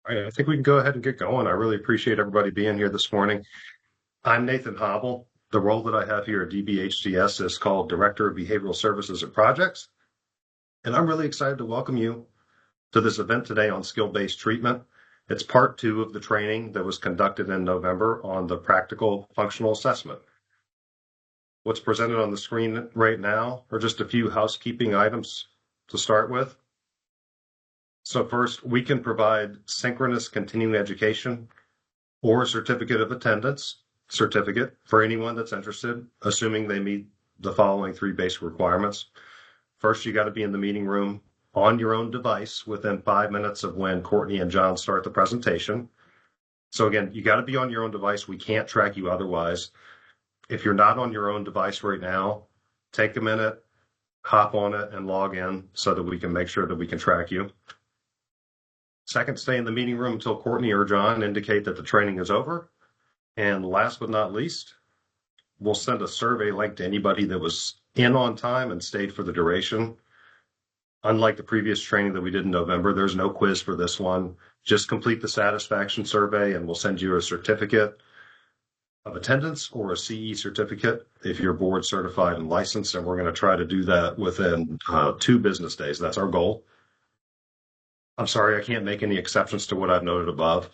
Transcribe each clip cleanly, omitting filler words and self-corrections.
All right, I think we can go ahead and get going. I really appreciate everybody being here this morning. I'm Nathan Hobble. The role that I have here at DBHDS is called Director of Behavioral Services and Projects. And I'm really excited to welcome you to this event today on skill-based treatment. It's part two of the training that was conducted in November on the practical functional assessment. What's presented on the screen right now are just a few housekeeping items to start with. So first, we can provide synchronous continuing education or a certificate of attendance certificate for anyone that's interested, assuming they meet the following three basic requirements. First, you got to be in the meeting room on your own device within 5 minutes of when Courtney and John start the presentation. So again, you got to be on your own device. We can't track you otherwise. If you're not on your own device right now, take a minute, hop on it and log in so that we can make sure that we can track you. Second, stay in the meeting room until Courtney or John indicate that the training is over. And last but not least, we'll send a survey link to anybody that was in on time and stayed for the duration. Unlike the previous training that we did in November, there's no quiz for this one. Just complete the satisfaction survey and we'll send you a certificate of attendance or a CE certificate if you're board certified and licensed. And we're going to try to do that within 2 business days. That's our goal. I'm sorry, I can't make any exceptions to what I've noted above.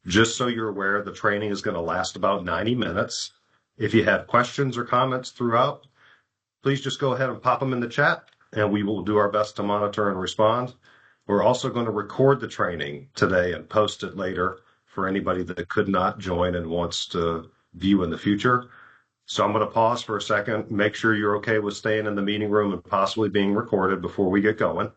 Just so you're aware, the training is going to last about 90 minutes. If you have questions or comments throughout, please just go ahead and pop them in the chat, and we will do our best to monitor and respond. We're also going to record the training today and post it later for anybody that could not join and wants to view in the future. So I'm going to pause for a second, make sure you're okay with staying in the meeting room and possibly being recorded before we get going.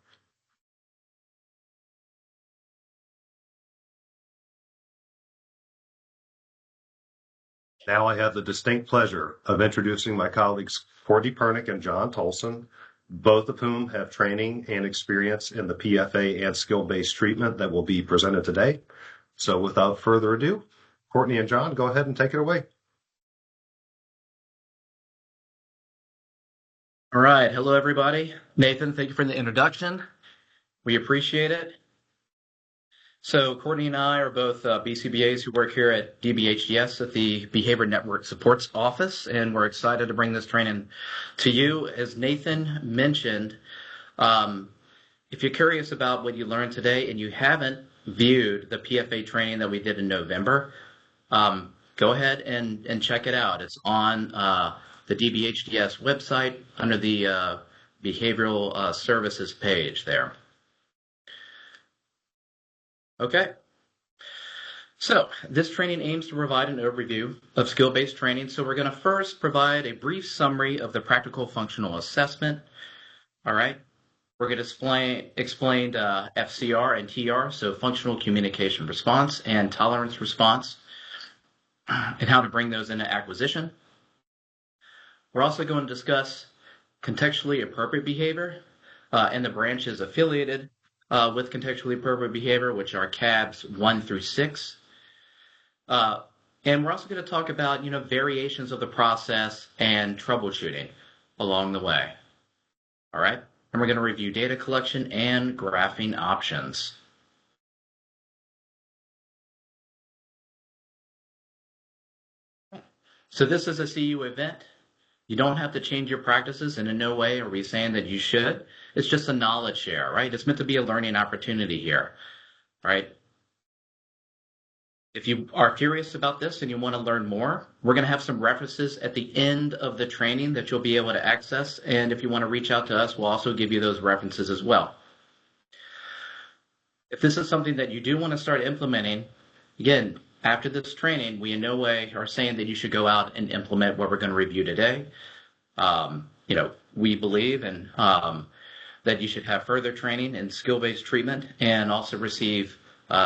Now I have the distinct pleasure of introducing my colleagues Courtney Pernick and John Tolson, both of whom have training and experience in the PFA and skill-based treatment that will be presented today. So without further ado, Courtney and John, go ahead and take it away. All right. Hello, everybody. Nathan, thank you for the introduction. We appreciate it. So Courtney and I are both BCBAs who work here at DBHDS at the Behavior Network Supports Office, and we're excited to bring this training to you. As Nathan mentioned, if you're curious about what you learned today and you haven't viewed the PFA training that we did in November, go ahead and check it out. It's on the DBHDS website under the Behavioral Services page there. Okay, so this training aims to provide an overview of skill-based training. So we're going to first provide a brief summary of the practical functional assessment. All right, we're going to explain FCR and TR, so functional communication response and tolerance response, and how to bring those into acquisition. We're also going to discuss contextually appropriate behavior and the branches affiliated with contextually appropriate behavior, which are CABs 1 through 6. And we're also going to talk about, variations of the process and troubleshooting along the way. All right. And we're going to review data collection and graphing options. So this is a CU event. You don't have to change your practices, and in no way are we saying that you should. It's just a knowledge share, right? It's meant to be a learning opportunity here, right? If you are curious about this and you want to learn more, we're going to have some references at the end of the training that you'll be able to access. And if you want to reach out to us, we'll also give you those references as well. If this is something that you do want to start implementing, again, after this training, we in no way are saying that you should go out and implement what we're going to review today. We believe in that you should have further training in skill-based treatment and also receive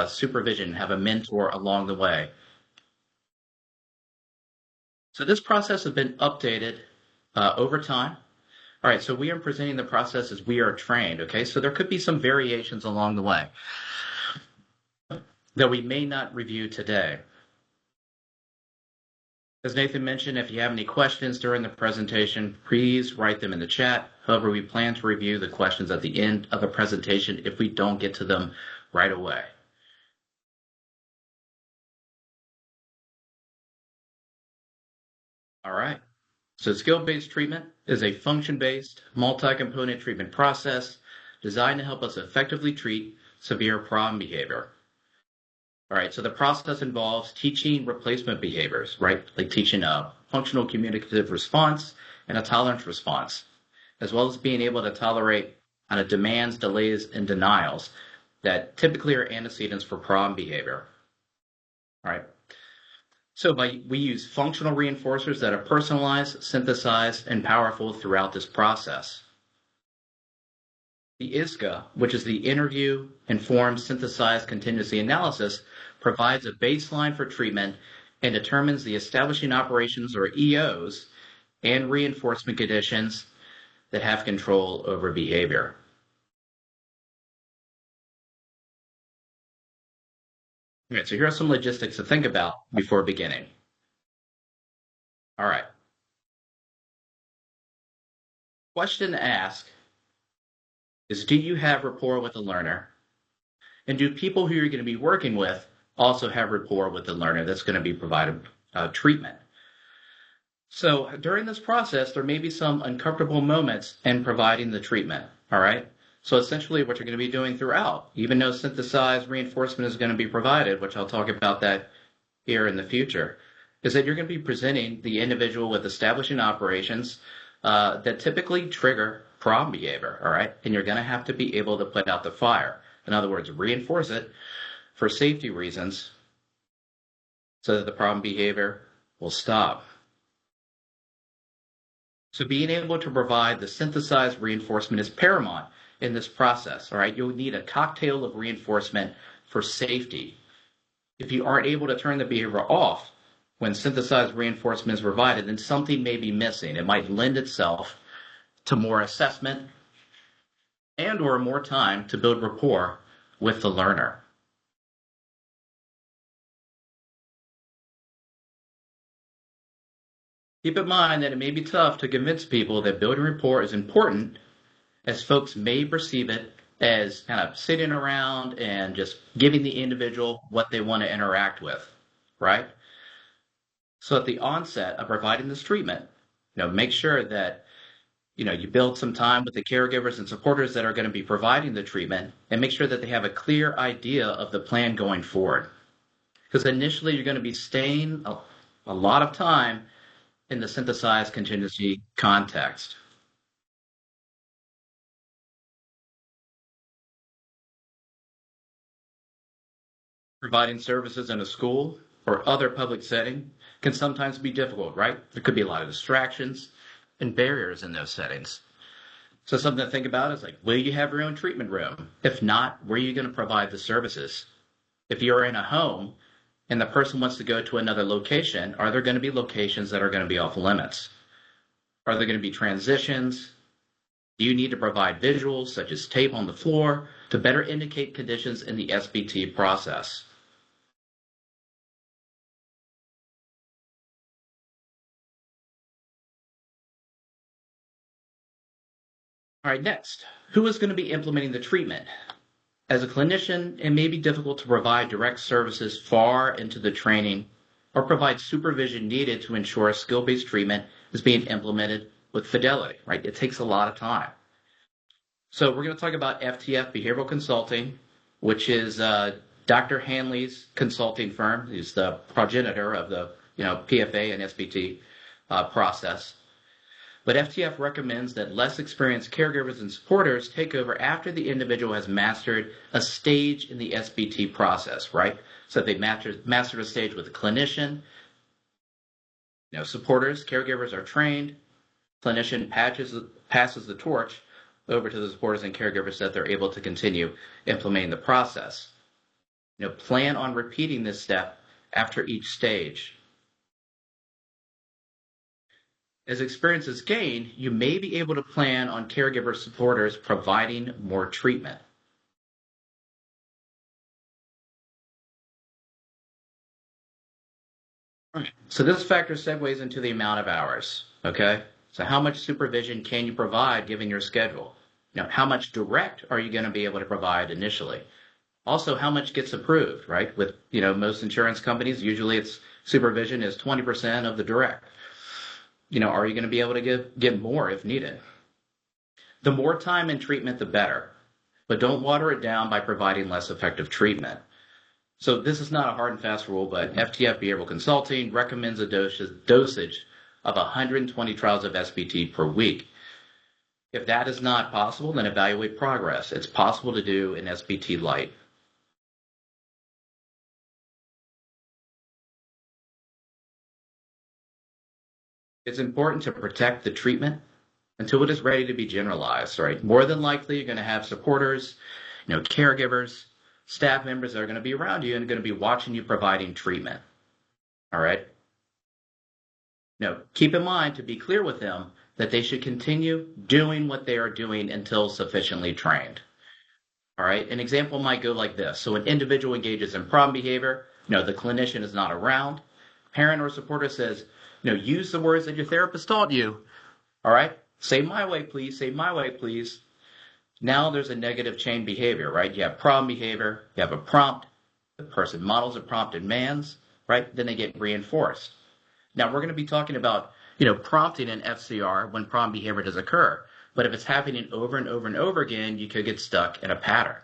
supervision, have a mentor along the way. So this process has been updated over time. All right, so we are presenting the process as we are trained, okay? So there could be some variations along the way that we may not review today. As Nathan mentioned, if you have any questions during the presentation, please write them in the chat. However, we plan to review the questions at the end of the presentation if we don't get to them right away. All right. So skill-based treatment is a function-based, multi-component treatment process designed to help us effectively treat severe problem behavior. All right, so the process involves teaching replacement behaviors, right? Like teaching a functional communicative response and a tolerance response, as well as being able to tolerate demands, delays, and denials that typically are antecedents for problem behavior. All right. So we use functional reinforcers that are personalized, synthesized, and powerful throughout this process. The ISCA, which is the Interview Informed Synthesized Contingency Analysis, provides a baseline for treatment and determines the establishing operations, or EOs, and reinforcement conditions that have control over behavior. All right, so here are some logistics to think about before beginning. All right. Question to ask is, do you have rapport with the learner? And do people who you're going to be working with also have rapport with the learner that's going to be provided treatment? So during this process, there may be some uncomfortable moments in providing the treatment, all right? So essentially what you're going to be doing throughout, even though synthesized reinforcement is going to be provided, which I'll talk about that here in the future, is that you're going to be presenting the individual with establishing operations that typically trigger problem behavior, all right? And you're going to have to be able to put out the fire. In other words, reinforce it for safety reasons so that the problem behavior will stop. So being able to provide the synthesized reinforcement is paramount in this process, all right? You'll need a cocktail of reinforcement for safety. If you aren't able to turn the behavior off when synthesized reinforcement is provided, then something may be missing. It might lend itself to more assessment and or more time to build rapport with the learner. Keep in mind that it may be tough to convince people that building rapport is important, as folks may perceive it as kind of sitting around and just giving the individual what they want to interact with, right? So at the onset of providing this treatment, make sure that you build some time with the caregivers and supporters that are going to be providing the treatment, and make sure that they have a clear idea of the plan going forward. Because initially you're going to be staying a lot of time in the synthesized contingency context. Providing services in a school or other public setting can sometimes be difficult, right? There could be a lot of distractions and barriers in those settings. So something to think about is like, will you have your own treatment room? If not, where are you going to provide the services? If you're in a home and the person wants to go to another location, are there going to be locations that are going to be off limits? Are there going to be transitions? Do you need to provide visuals such as tape on the floor to better indicate conditions in the SBT process? All right, next, who is going to be implementing the treatment? As a clinician, it may be difficult to provide direct services far into the training or provide supervision needed to ensure skill-based treatment is being implemented with fidelity, right? It takes a lot of time. So we're going to talk about FTF Behavioral Consulting, which is Dr. Hanley's consulting firm. He's the progenitor of the PFA and SBT process. But FTF recommends that less experienced caregivers and supporters take over after the individual has mastered a stage in the SBT process, right? So they mastered a stage with a clinician. Supporters, caregivers are trained. Clinician passes the torch over to the supporters and caregivers that they're able to continue implementing the process. Plan on repeating this step after each stage. As experience is gained, you may be able to plan on caregiver supporters providing more treatment. Right. So this factor segues into the amount of hours, okay? So how much supervision can you provide given your schedule? How much direct are you going to be able to provide initially? Also, how much gets approved, right? With, most insurance companies, usually it's supervision is 20% of the direct. are you going to be able to give more if needed? The more time in treatment, the better, but don't water it down by providing less effective treatment. So this is not a hard and fast rule, but FTF Behavioral Consulting recommends a dosage of 120 trials of SBT per week. If that is not possible, then evaluate progress. It's possible to do an SBT light. It's important to protect the treatment until it is ready to be generalized, right? More than likely, you're going to have supporters, caregivers, staff members that are going to be around you and going to be watching you providing treatment. All right. Now, keep in mind to be clear with them that they should continue doing what they are doing until sufficiently trained. All right. An example might go like this. So an individual engages in problem behavior. The clinician is not around. Parent or supporter says, use the words that your therapist taught you. All right. Say my way, please. Say my way, please. Now there's a negative chain behavior, right? You have problem behavior. You have a prompt. The person models a prompt and demands, right? Then they get reinforced. Now we're going to be talking about, prompting in FCR when problem behavior does occur. But if it's happening over and over and over again, you could get stuck in a pattern.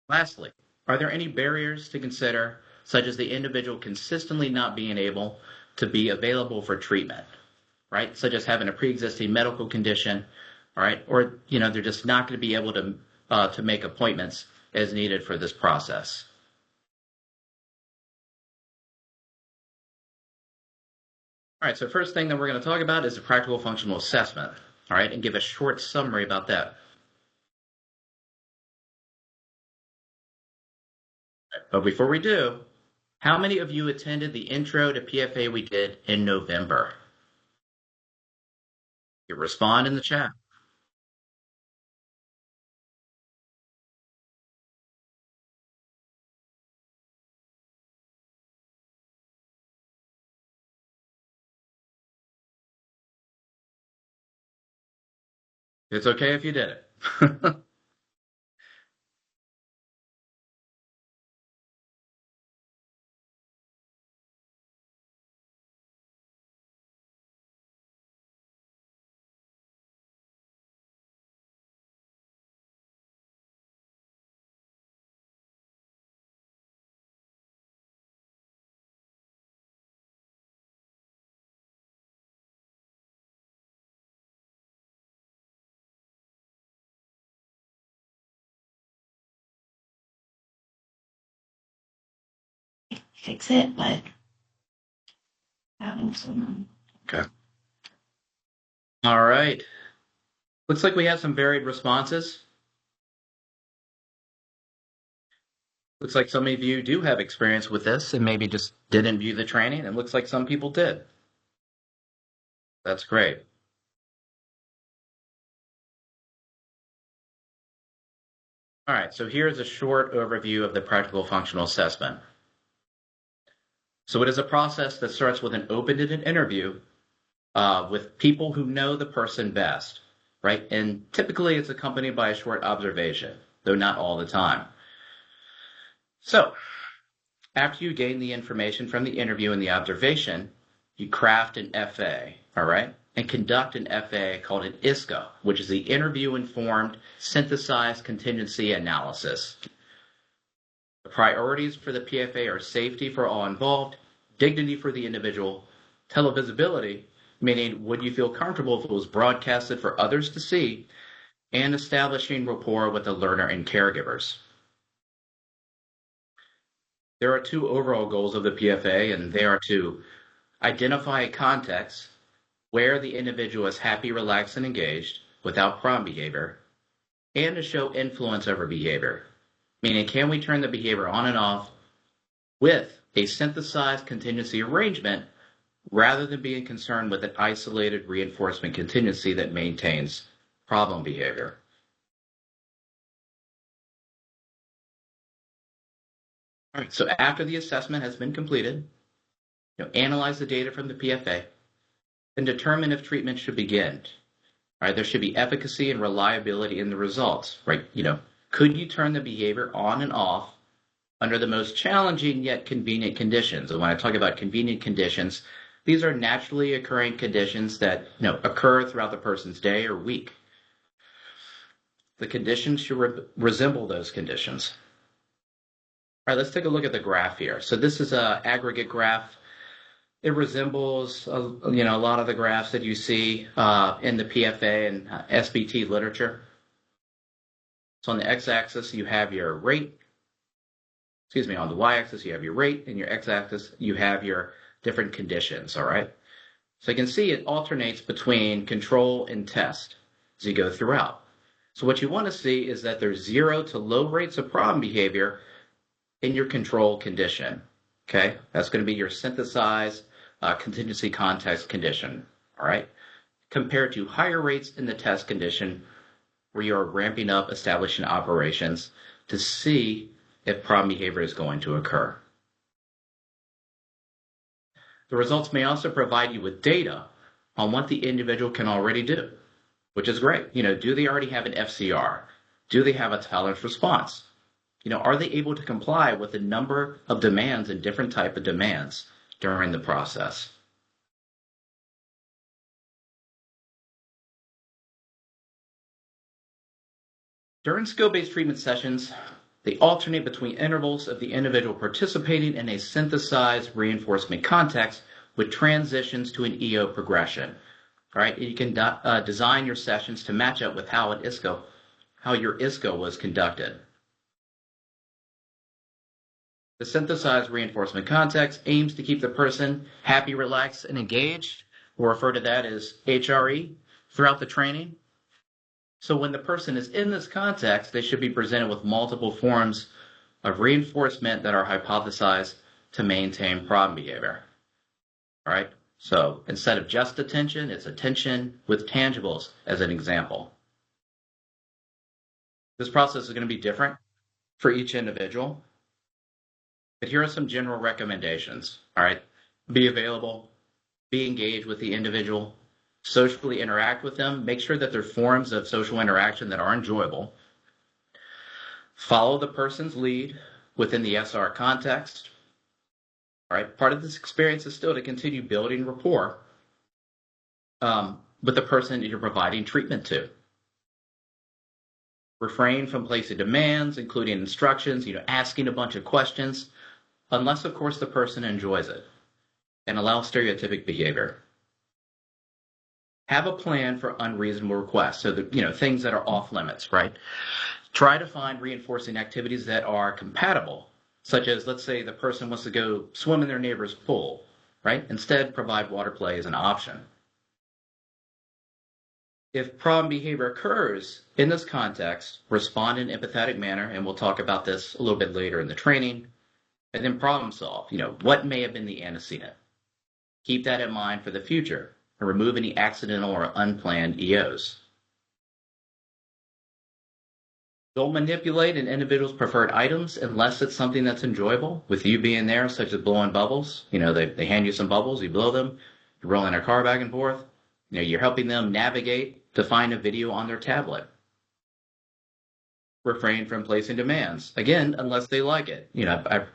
Lastly, are there any barriers to consider, such as the individual consistently not being able to be available for treatment, right? Such as having a pre-existing medical condition, all right? Or, they're just not going to be able to make appointments as needed for this process. All right, so first thing that we're going to talk about is the practical functional assessment, all right, and give a short summary about that. But before we do, how many of you attended the intro to PFA we did in November? You respond in the chat. It's okay if you did it. Fix it, but Okay. All right. Looks like we have some varied responses. Looks like some of you do have experience with this and maybe just didn't view the training. It looks like some people did. That's great. All right, so here's a short overview of the practical functional assessment. So it is a process that starts with an open-ended interview with people who know the person best, right? And typically it's accompanied by a short observation, though not all the time. So after you gain the information from the interview and the observation, you craft an FA, all right? And conduct an FA called an ISCA, which is the interview-informed synthesized contingency analysis. The priorities for the PFA are safety for all involved, dignity for the individual, televisibility, meaning would you feel comfortable if it was broadcasted for others to see, and establishing rapport with the learner and caregivers. There are two overall goals of the PFA, and they are to identify a context where the individual is happy, relaxed, and engaged without problem behavior, and to show influence over behavior, meaning can we turn the behavior on and off with a synthesized contingency arrangement rather than being concerned with an isolated reinforcement contingency that maintains problem behavior. All right, so after the assessment has been completed, analyze the data from the PFA and determine if treatment should begin. All right, there should be efficacy and reliability in the results, right? Could you turn the behavior on and off under the most challenging yet convenient conditions? And when I talk about convenient conditions, these are naturally occurring conditions that occur throughout the person's day or week. The conditions should resemble those conditions. All right, let's take a look at the graph here. So this is an aggregate graph. It resembles a lot of the graphs that you see in the PFA and SBT literature. So on the x-axis, you have your rate. On the y-axis, you have your rate, and your x-axis, you have your different conditions, all right? So you can see it alternates between control and test as you go throughout. So what you want to see is that there's 0 to low rates of problem behavior in your control condition, okay? That's going to be your synthesized contingency context condition, all right? Compared to higher rates in the test condition where you're ramping up establishing operations to see if problem behavior is going to occur. The results may also provide you with data on what the individual can already do, which is great. Do they already have an FCR? Do they have a tolerance response? Are they able to comply with a number of demands and different type of demands during the process? During skill-based treatment sessions, they alternate between intervals of the individual participating in a synthesized reinforcement context with transitions to an EO progression. All right, you can design your sessions to match up with how your ISCO was conducted. The synthesized reinforcement context aims to keep the person happy, relaxed, and engaged. We'll refer to that as HRE throughout the training. So when the person is in this context, they should be presented with multiple forms of reinforcement that are hypothesized to maintain problem behavior. All right? So instead of just attention, it's attention with tangibles as an example. This process is going to be different for each individual. But here are some general recommendations. All right? Be available, be engaged with the individual, socially interact with them, make sure that they're forms of social interaction that are enjoyable. Follow the person's lead within the SR context. All right, part of this experience is still to continue building rapport with the person that you're providing treatment to. Refrain from placing demands, including instructions, asking a bunch of questions, unless, of course, the person enjoys it, and allow stereotypic behavior. Have a plan for unreasonable requests, so that, things that are off limits, right? Try to find reinforcing activities that are compatible, such as, let's say the person wants to go swim in their neighbor's pool, right? Instead, provide water play as an option. If problem behavior occurs in this context, respond in an empathetic manner, and we'll talk about this a little bit later in the training, and then problem solve. What may have been the antecedent? Keep that in mind for the future, and remove any accidental or unplanned EOs. Don't manipulate an individual's preferred items unless it's something that's enjoyable, with you being there, such as blowing bubbles. They hand you some bubbles, you blow them, you're rolling their car back and forth. You're helping them navigate to find a video on their tablet. Refrain from placing demands, again, unless they like it. I've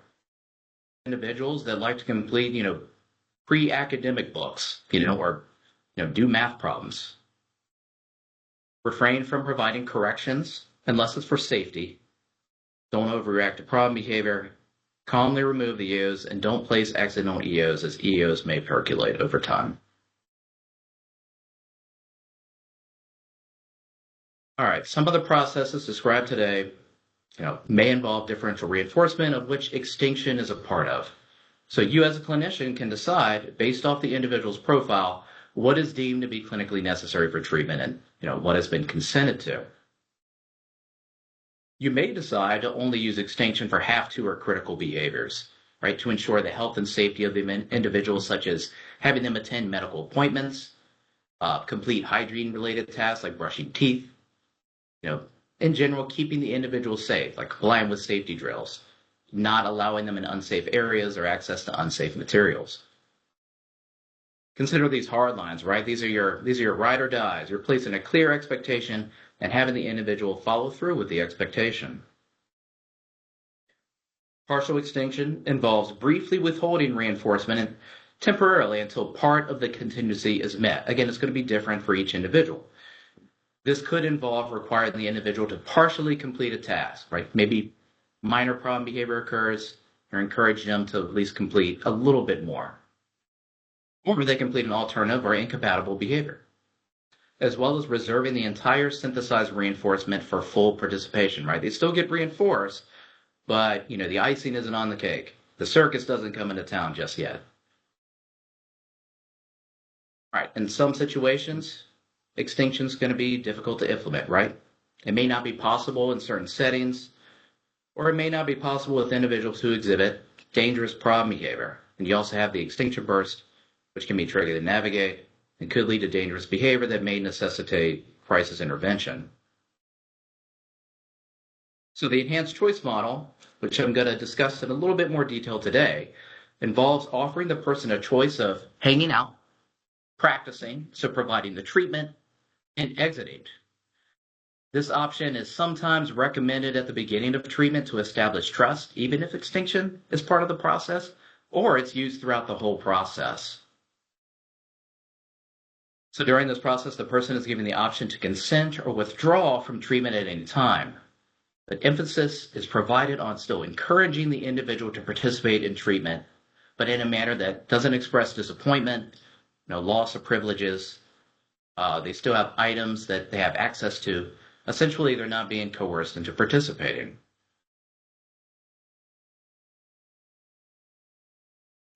individuals that like to complete, pre-academic books, or do math problems. Refrain from providing corrections unless it's for safety. Don't overreact to problem behavior. Calmly remove the EOs, and don't place accidental EOs, as EOs may percolate over time. All right, some of the processes described today, may involve differential reinforcement, of which extinction is a part of. So you as a clinician can decide, based off the individual's profile, what is deemed to be clinically necessary for treatment and what has been consented to. You may decide to only use extinction for have-to or critical behaviors, right, to ensure the health and safety of the individual, such as having them attend medical appointments, complete hygiene-related tasks like brushing teeth, in general, keeping the individual safe, like complying with safety drills, not allowing them in unsafe areas or access to unsafe materials. Consider these hard lines, right? These are your ride or dies. You're placing a clear expectation and having the individual follow through with the expectation. Partial extinction involves briefly withholding reinforcement and temporarily until part of the contingency is met. Again, it's going to be different for each individual. This could involve requiring the individual to partially complete a task, right? Maybe minor problem behavior occurs, or encourage them to at least complete a little bit more. Or they complete an alternative or incompatible behavior, as well as reserving the entire synthesized reinforcement for full participation, right? They still get reinforced, but, the icing isn't on the cake. The circus doesn't come into town just yet. All right, in some situations, extinction is going to be difficult to implement, right? It may not be possible in certain settings, or it may not be possible with individuals who exhibit dangerous problem behavior. And you also have the extinction burst, which can be tricky to navigate and could lead to dangerous behavior that may necessitate crisis intervention. So the enhanced choice model, which I'm going to discuss in a little bit more detail today, involves offering the person a choice of hanging out, practicing, so providing the treatment, and exiting. This option is sometimes recommended at the beginning of treatment to establish trust, even if extinction is part of the process, or it's used throughout the whole process. So during this process, the person is given the option to consent or withdraw from treatment at any time. But emphasis is provided on still encouraging the individual to participate in treatment, but in a manner that doesn't express disappointment, loss of privileges. They still have items that they have access to. Essentially, they're not being coerced into participating.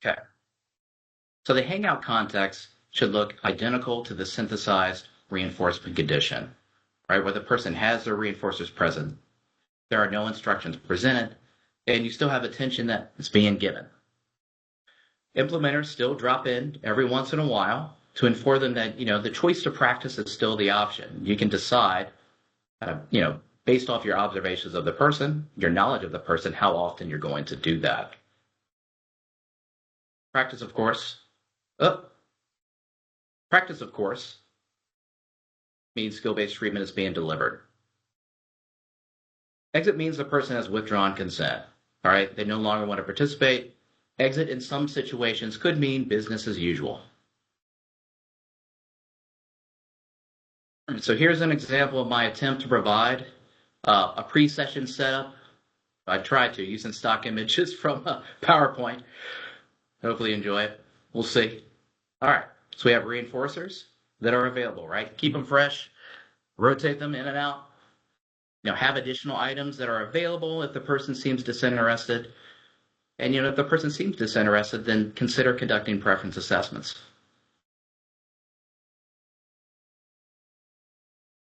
Okay. So the hangout context should look identical to the synthesized reinforcement condition, right? Where the person has their reinforcers present. There are no instructions presented, and you still have attention that is being given. Implementers still drop in every once in a while to inform them that, the choice to practice is still the option. You can decide, based off your observations of the person, your knowledge of the person, how often you're going to do that. Practice, of course, means skill-based treatment is being delivered. Exit means the person has withdrawn consent. All right, they no longer want to participate. Exit in some situations could mean business as usual. So here's an example of my attempt to provide a pre-session setup. I tried to using stock images from PowerPoint. Hopefully you enjoy it. We'll see. All right, so we have reinforcers that are available, right? Keep them fresh, rotate them in and out. Have additional items that are available if the person seems disinterested. And, if the person seems disinterested, then consider conducting preference assessments.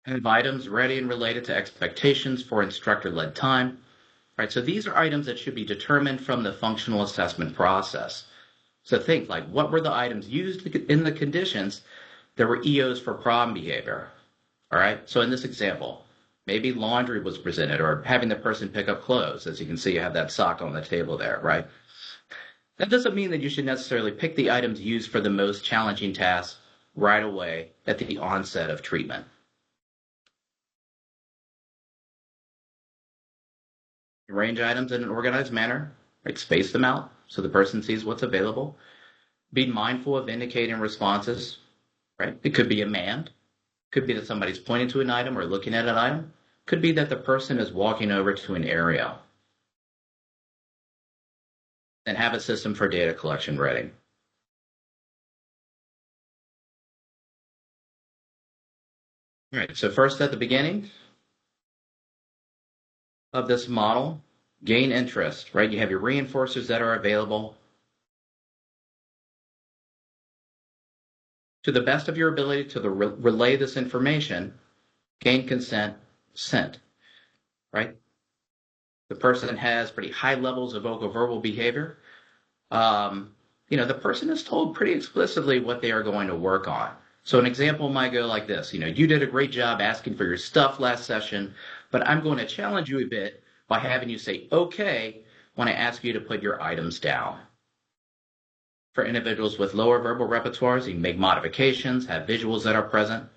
Have items ready and related to expectations for instructor-led time. Right, so these are items that should be determined from the functional assessment process. So think like, what were the items used in the conditions that were EOs for problem behavior? All right, so in this example, maybe laundry was presented or having the person pick up clothes. As you can see, you have that sock on the table there, right? That doesn't mean that you should necessarily pick the items used for the most challenging tasks right away at the onset of treatment. Arrange items in an organized manner, right? Space them out so the person sees what's available. Be mindful of indicating responses, right? It could be a command. Could be that somebody's pointing to an item or looking at an item. Could be that the person is walking over to an area. And have a system for data collection ready. All right, so first at the beginning of this model, gain interest, right? You have your reinforcers that are available. To the best of your ability to relay this information, gain consent, sent, right? The person has pretty high levels of vocal-verbal behavior. The person is told pretty explicitly what they are going to work on. So an example might go like this. You did a great job asking for your stuff last session, but I'm going to challenge you a bit by having you say, okay, when I ask you to put your items down. For individuals with lower verbal repertoires, you can make modifications, have visuals that are present.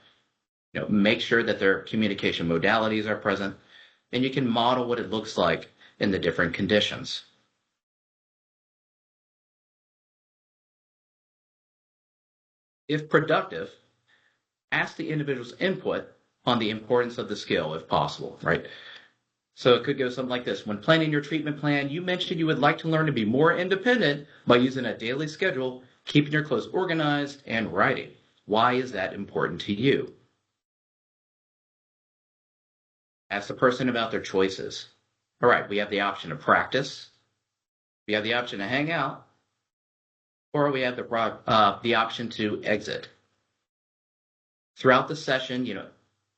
Make sure that their communication modalities are present, and you can model what it looks like in the different conditions. If productive, ask the individual's input on the importance of the skill if possible, right? So it could go something like this. When planning your treatment plan, you mentioned you would like to learn to be more independent by using a daily schedule, keeping your clothes organized, and writing. Why is that important to you? Ask the person about their choices. All right, we have the option to practice, we have the option to hang out, or we have the option to exit. Throughout the session,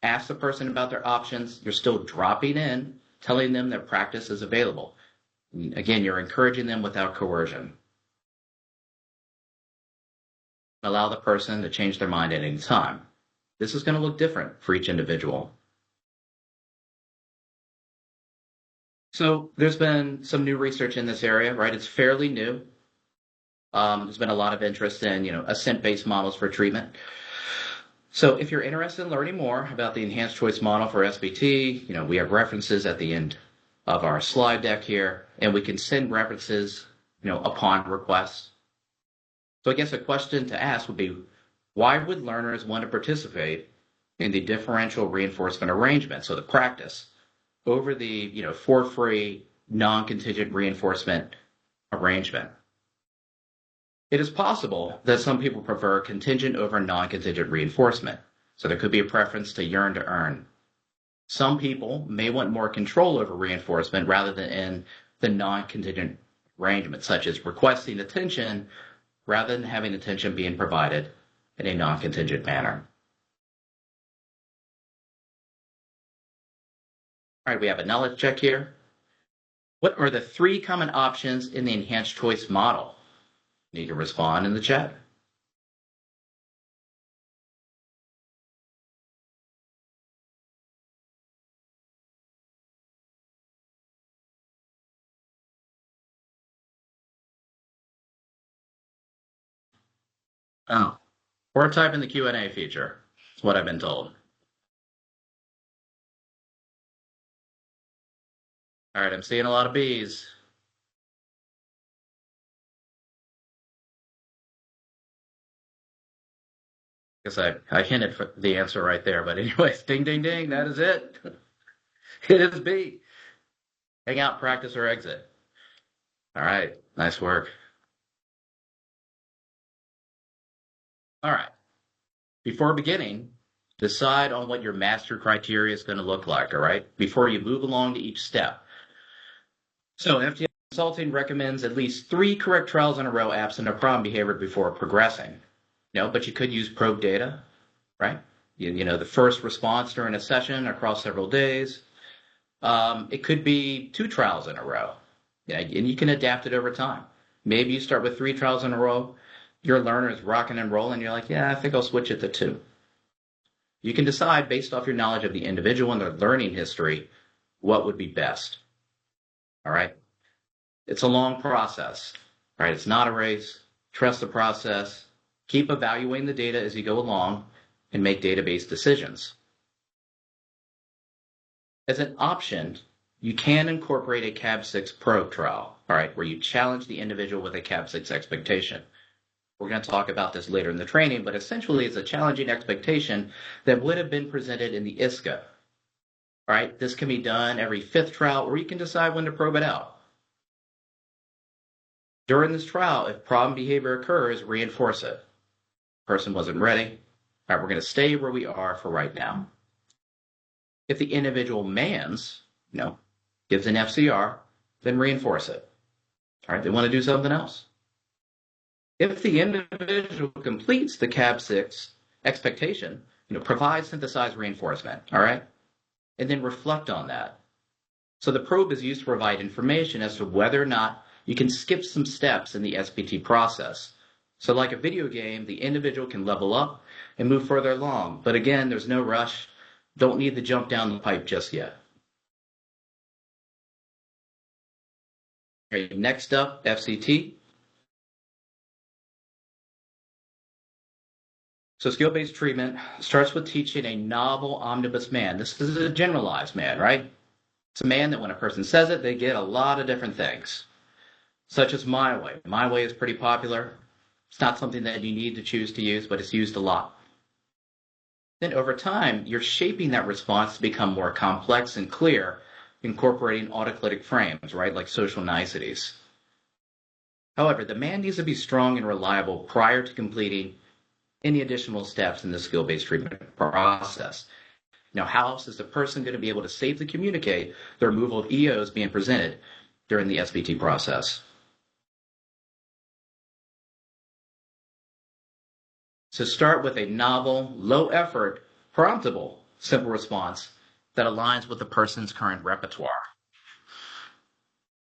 ask the person about their options. You're still dropping in, telling them that practice is available. Again, you're encouraging them without coercion. Allow the person to change their mind at any time. This is going to look different for each individual. So there's been some new research in this area, right? It's fairly new. There's been a lot of interest in, assent-based models for treatment. So if you're interested in learning more about the enhanced choice model for SBT, we have references at the end of our slide deck here, and we can send references, upon request. So I guess a question to ask would be, why would learners want to participate in the differential reinforcement arrangement, so the practice, over the, for free, non-contingent reinforcement arrangement? It is possible that some people prefer contingent over non-contingent reinforcement, so there could be a preference to yearn to earn. Some people may want more control over reinforcement rather than in the non-contingent arrangement, such as requesting attention rather than having attention being provided in a non-contingent manner. All right, we have a knowledge check here. What are the 3 common options in the enhanced choice model? Need to respond in the chat. Oh, or type in the Q&A feature. That's what I've been told. All right, I'm seeing a lot of B's. Guess I hinted for the answer right there, but anyways, ding, ding, ding, that is it. It is B. Hang out, practice, or exit. All right, nice work. All right, before beginning, decide on what your master criteria is going to look like, all right, before you move along to each step. So FTI Consulting recommends at least 3 correct trials in a row absent of problem behavior before progressing. But you could use probe data, right? The first response during a session across several days. It could be 2 trials in a row, and you can adapt it over time. Maybe you start with 3 trials in a row, your learner is rocking and rolling, you're like, yeah, I think I'll switch it to 2. You can decide based off your knowledge of the individual and their learning history what would be best. All right? It's a long process, right? It's not a race. Trust the process. Keep evaluating the data as you go along and make database decisions. As an option, you can incorporate a CAB6 probe trial, all right, where you challenge the individual with a CAB6 expectation. We're going to talk about this later in the training, but essentially it's a challenging expectation that would have been presented in the ISCA. All right, this can be done every 5th trial, or you can decide when to probe it out. During this trial, if problem behavior occurs, reinforce it. Person wasn't ready. All right, we're going to stay where we are for right now. If the individual mans, gives an FCR, then reinforce it. All right, they want to do something else. If the individual completes the CAB6 expectation, provide synthesized reinforcement, all right? And then reflect on that. So the probe is used to provide information as to whether or not you can skip some steps in the SBT process. So like a video game, the individual can level up and move further along. But again, there's no rush. Don't need to jump down the pipe just yet. Okay, next up, FCT. So skill-based treatment starts with teaching a novel omnibus man. This is a generalized man, right? It's a man that when a person says it, they get a lot of different things, such as my way. My way is pretty popular. It's not something that you need to choose to use, but it's used a lot. Then over time, you're shaping that response to become more complex and clear, incorporating autoclitic frames, right, like social niceties. However, the man needs to be strong and reliable prior to completing any additional steps in the skill-based treatment process. Now, how else is the person going to be able to safely communicate the removal of EOs being presented during the SBT process? So start with a novel, low-effort, promptable, simple response that aligns with the person's current repertoire.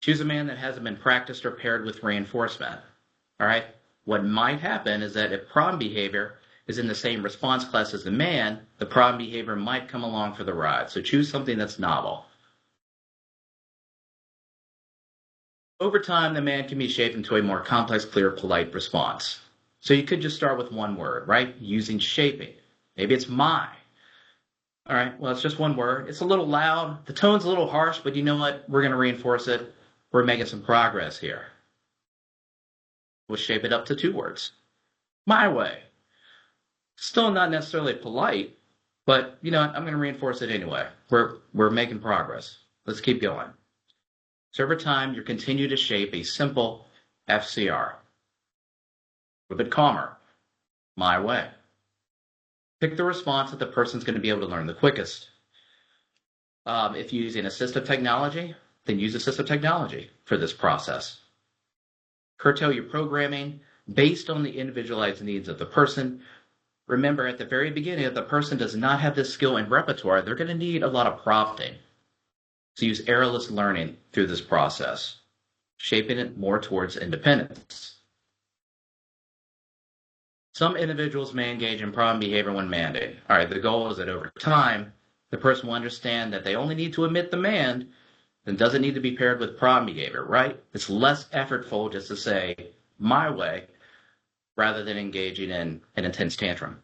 Choose a man that hasn't been practiced or paired with reinforcement. All right? What might happen is that if problem behavior is in the same response class as the man, the problem behavior might come along for the ride. So choose something that's novel. Over time, the man can be shaped into a more complex, clear, polite response. So you could just start with one word, right? Using shaping. Maybe it's my. All right, well, it's just one word. It's a little loud. The tone's a little harsh, but you know what? We're going to reinforce it. We're making some progress here. We'll shape it up to 2 words. My way. Still not necessarily polite, but you know what? I'm going to reinforce it anyway. We're making progress. Let's keep going. So over time, you continue to shape a simple FCR. A bit calmer. My way. Pick the response that the person's going to be able to learn the quickest. If you're using assistive technology, then use assistive technology for this process. Curtail your programming based on the individualized needs of the person. Remember, at the very beginning, if the person does not have this skill and repertoire, they're going to need a lot of prompting. So use errorless learning through this process, shaping it more towards independence. Some individuals may engage in problem behavior when mandated. All right, the goal is that over time, the person will understand that they only need to omit the mand and doesn't need to be paired with problem behavior, right? It's less effortful just to say, my way, rather than engaging in an intense tantrum.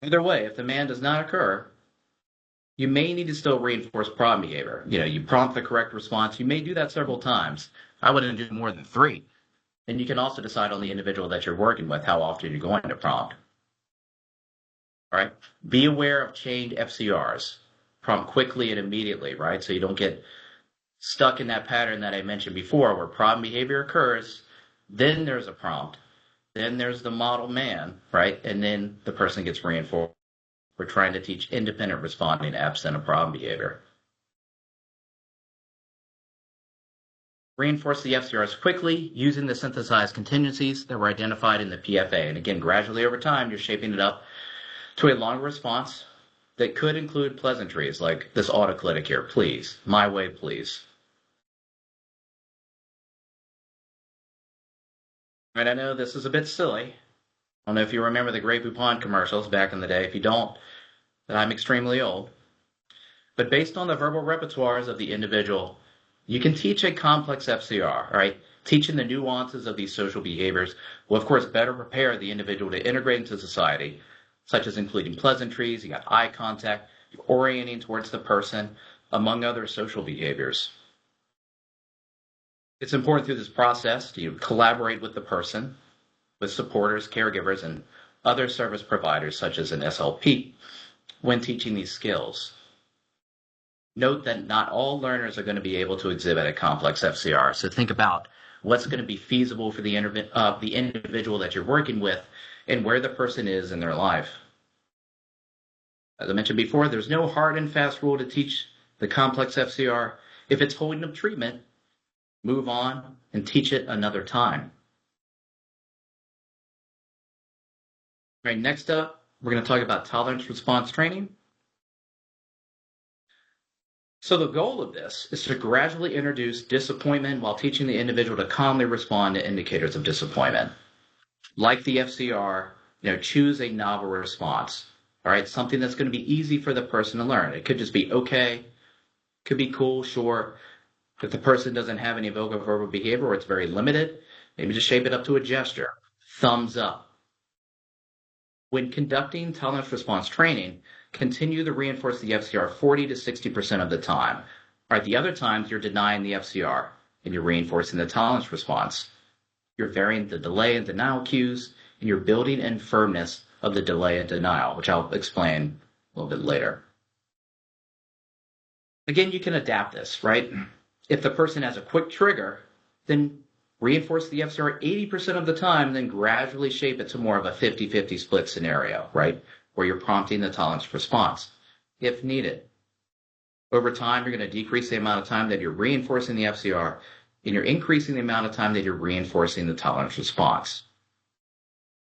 Either way, if the mand does not occur, you may need to still reinforce problem behavior. You know, you prompt the correct response. You may do that several times. I wouldn't do more than 3. And you can also decide on the individual that you're working with how often you're going to prompt. All right. Be aware of chained FCRs. Prompt quickly and immediately, right? So you don't get stuck in that pattern that I mentioned before where problem behavior occurs, then there's a prompt, then there's the model man, right? And then the person gets reinforced. We're trying to teach independent responding absent of problem behavior. Reinforce the FCRs quickly using the synthesized contingencies that were identified in the PFA. And again, gradually over time, you're shaping it up to a longer response that could include pleasantries like this autoclitic here, please, my way, please. And I know this is a bit silly. I don't know if you remember the Grey Poupon commercials back in the day. If you don't, then I'm extremely old. But based on the verbal repertoires of the individual, you can teach a complex FCR, all right? Teaching the nuances of these social behaviors will, of course, better prepare the individual to integrate into society, such as including pleasantries, you got eye contact, you're orienting towards the person, among other social behaviors. It's important through this process to collaborate with the person, with supporters, caregivers, and other service providers, such as an SLP, when teaching these skills. Note that not all learners are going to be able to exhibit a complex FCR. So think about what's going to be feasible for the individual that you're working with and where the person is in their life. As I mentioned before, there's no hard and fast rule to teach the complex FCR. If it's holding up treatment, move on and teach it another time. All right, next up, we're going to talk about tolerance response training. So the goal of this is to gradually introduce disappointment while teaching the individual to calmly respond to indicators of disappointment. Like the FCR, choose a novel response. All right, something that's going to be easy for the person to learn. It could just be okay, could be cool, sure. If the person doesn't have any vocal verbal behavior or it's very limited, maybe just shape it up to a gesture. thumbs up. When conducting tolerance response training, continue to reinforce the FCR 40 to 60% of the time. All right, the other times you're denying the FCR and you're reinforcing the tolerance response. You're varying the delay and denial cues, and you're building in firmness of the delay and denial, which I'll explain a little bit later. Again, you can adapt this, right? If the person has a quick trigger, then reinforce the FCR 80% of the time, then gradually shape it to more of a 50-50 split scenario, right? Where you're prompting the tolerance response if needed. Over time, you're going to decrease the amount of time that you're reinforcing the FCR, and you're increasing the amount of time that you're reinforcing the tolerance response.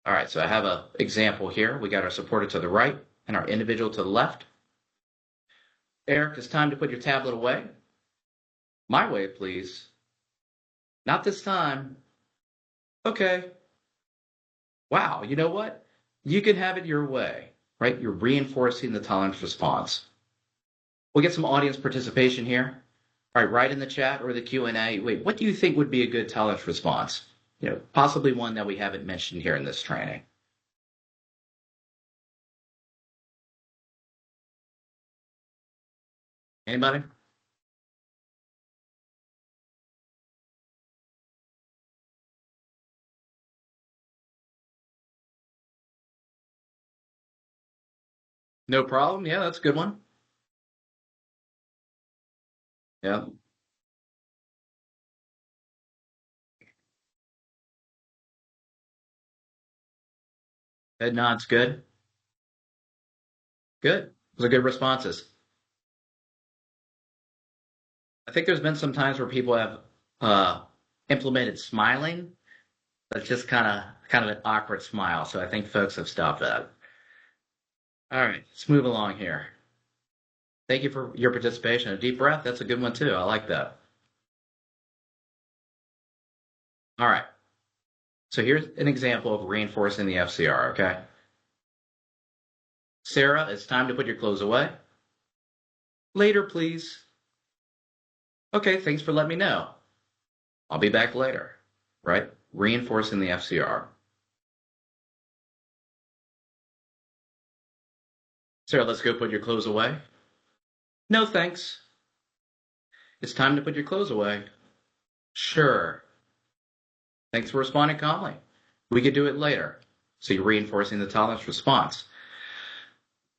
All right, so I have an example here. We got our supporter to the right and our individual to the left. Eric, it's time to put your tablet away. My way, please. Not this time. Okay. Wow, you know what? You can have it your way, right? You're reinforcing the tolerance response. We'll get some audience participation here. All right, write in the chat or the Q&A. Wait, what do you think would be a good tolerance response? You know, possibly one that we haven't mentioned here in this training. Anybody? No problem. Yeah, that's a good one. Yeah. Head nods. Good. Good. Those are good responses. I think there's been some times where people have implemented smiling, but it's just kind of an awkward smile. So I think folks have stopped that. All right, let's move along here. Thank you for your participation. A deep breath. That's a good one too. I like that. All right. So here's an example of reinforcing the FCR. Okay. Sarah, it's time to put your clothes away. Later, please. Okay, thanks for letting me know. I'll be back later. Right? Reinforcing the FCR. Sarah, let's go put your clothes away. No, thanks. It's time to put your clothes away. Sure. Thanks for responding calmly. We could do it later. So you're reinforcing the tolerance response.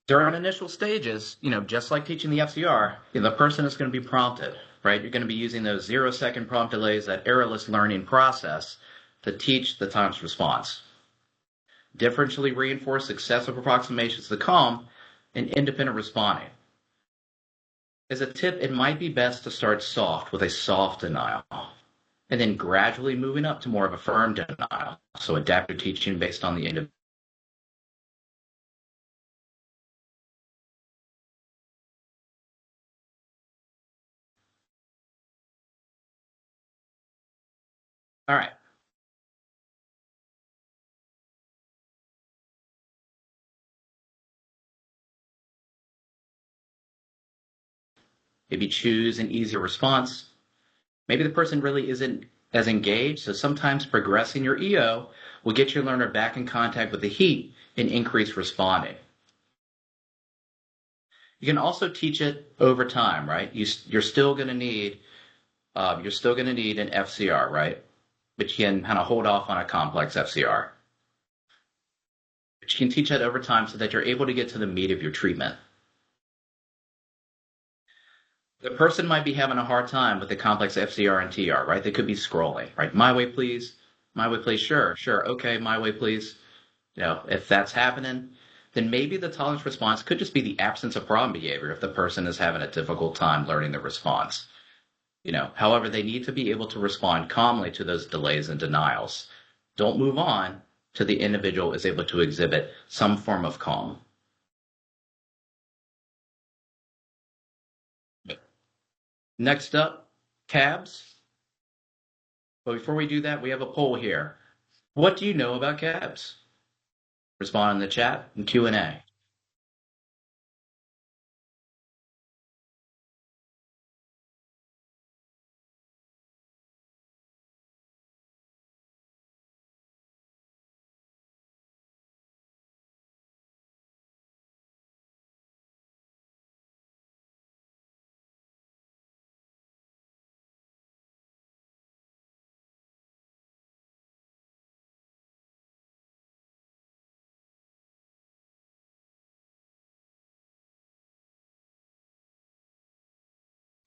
During initial stages, just like teaching the FCR, the person is going to be prompted, right? You're going to be using those 0-second prompt delays, that errorless learning process to teach the tolerance response. Differentially reinforce successive approximations to calm and independent responding. As a tip, it might be best to start soft with a soft denial, and then gradually moving up to more of a firm denial. So adapt your teaching based on the individual. All right. Maybe choose an easier response. Maybe the person really isn't as engaged, so sometimes progressing your EO will get your learner back in contact with the heat and increase responding. You can also teach it over time, right? You're still going to need an FCR, right? But you can kind of hold off on a complex FCR. But you can teach that over time so that you're able to get to the meat of your treatment. The person might be having a hard time with the complex FCR and TR, right? They could be scrolling, right? My way, please. My way, please. Sure. Okay. My way, please. If that's happening, then maybe the tolerance response could just be the absence of problem behavior if the person is having a difficult time learning the response. However, they need to be able to respond calmly to those delays and denials. Don't move on till the individual is able to exhibit some form of calm. Next up, cabs. But before we do that, we have a poll here. What do you know about cabs? Respond in the chat and Q&A.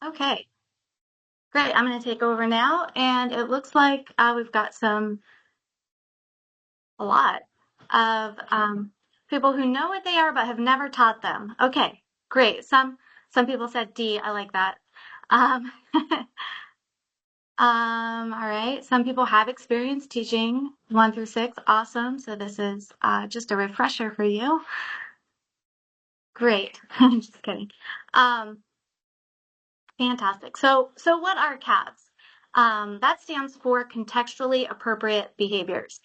Okay, great. I'm going to take over now, and it looks like we've got a lot of people who know what they are but have never taught them. Okay, great. Some people said D. I like that. Um, all right. Some people have experience teaching 1 through 6. Awesome. So this is just a refresher for you. Great. Just kidding. Um, Fantastic. So what are CABs? That stands for contextually appropriate behaviors.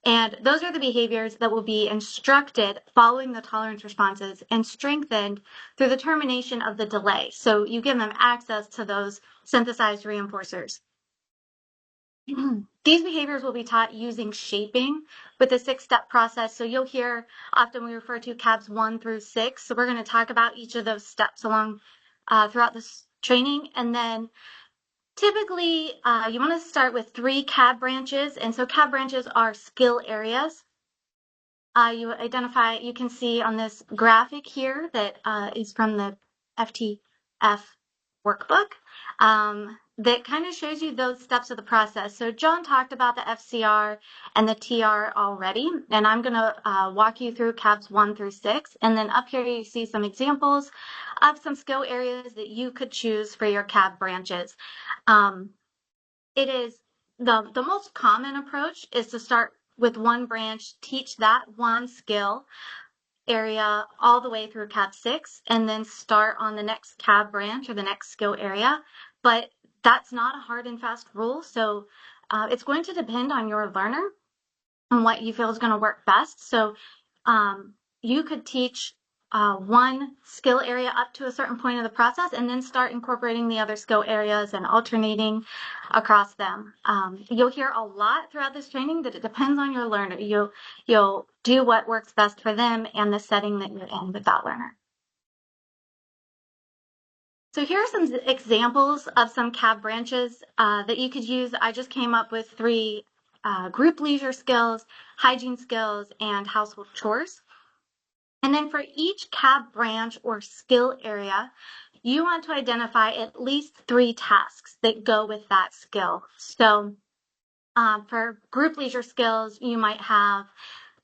And those are the behaviors that will be instructed following the tolerance responses and strengthened through the termination of the delay. So you give them access to those synthesized reinforcers. These behaviors will be taught using shaping with a 6-step process. So you'll hear often we refer to CABs 1 through 6. So we're going to talk about each of those steps along throughout this training. And then typically you want to start with 3 CAB branches. And so CAB branches are skill areas. You can see on this graphic here that is from the FTF workbook that kind of shows you those steps of the process. So John talked about the FCR and the TR already, and I'm going to walk you through CABs 1 through 6. And then up here you see some examples of some skill areas that you could choose for your CAB branches. It is the most common approach is to start with one branch, teach that one skill area all the way through CAB 6, and then start on the next CAB branch or the next skill area. But that's not a hard and fast rule. So it's going to depend on your learner and what you feel is going to work best. So you could teach one skill area up to a certain point of the process and then start incorporating the other skill areas and alternating across them. You'll hear a lot throughout this training that it depends on your learner. You'll do what works best for them and the setting that you're in with that learner. So here are some examples of some CAB branches that you could use. I just came up with 3 group leisure skills, hygiene skills, and household chores. And then for each CAB branch or skill area, you want to identify at least 3 tasks that go with that skill. So for group leisure skills, you might have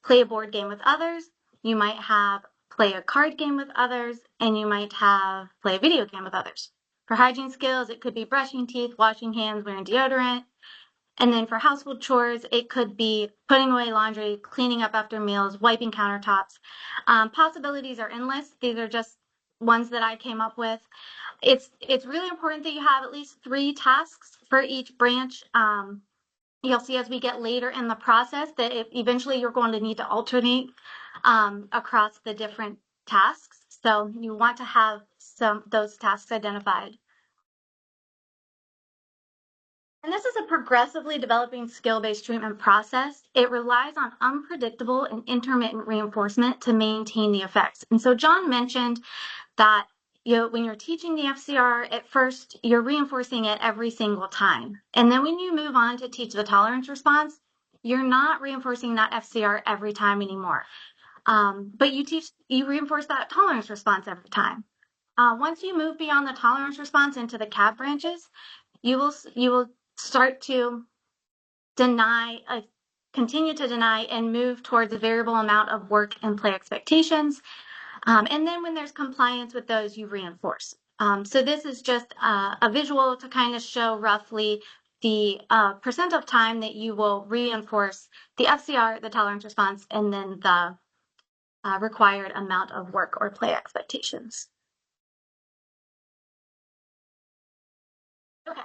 play a board game with others, you might have play a card game with others, and you might have play a video game with others. For hygiene skills, it could be brushing teeth, washing hands, wearing deodorant. And then for household chores, it could be putting away laundry, cleaning up after meals, wiping countertops. Possibilities are endless. These are just ones that I came up with. It's really important that you have at least 3 tasks for each branch. You'll see as we get later in the process that eventually you're going to need to alternate across the different tasks. So you want to have those tasks identified. And this is a progressively developing skill-based treatment process. It relies on unpredictable and intermittent reinforcement to maintain the effects. And so John mentioned that when you're teaching the FCR, at first you're reinforcing it every single time. And then when you move on to teach the tolerance response, you're not reinforcing that FCR every time anymore. But you reinforce that tolerance response every time. Once you move beyond the tolerance response into the CAB branches, you will start to continue to deny and move towards a variable amount of work and play expectations. And then when there's compliance with those, you reinforce. So this is just a visual to kind of show roughly the percent of time that you will reinforce the FCR, the tolerance response, and then the required amount of work or play expectations. Okay.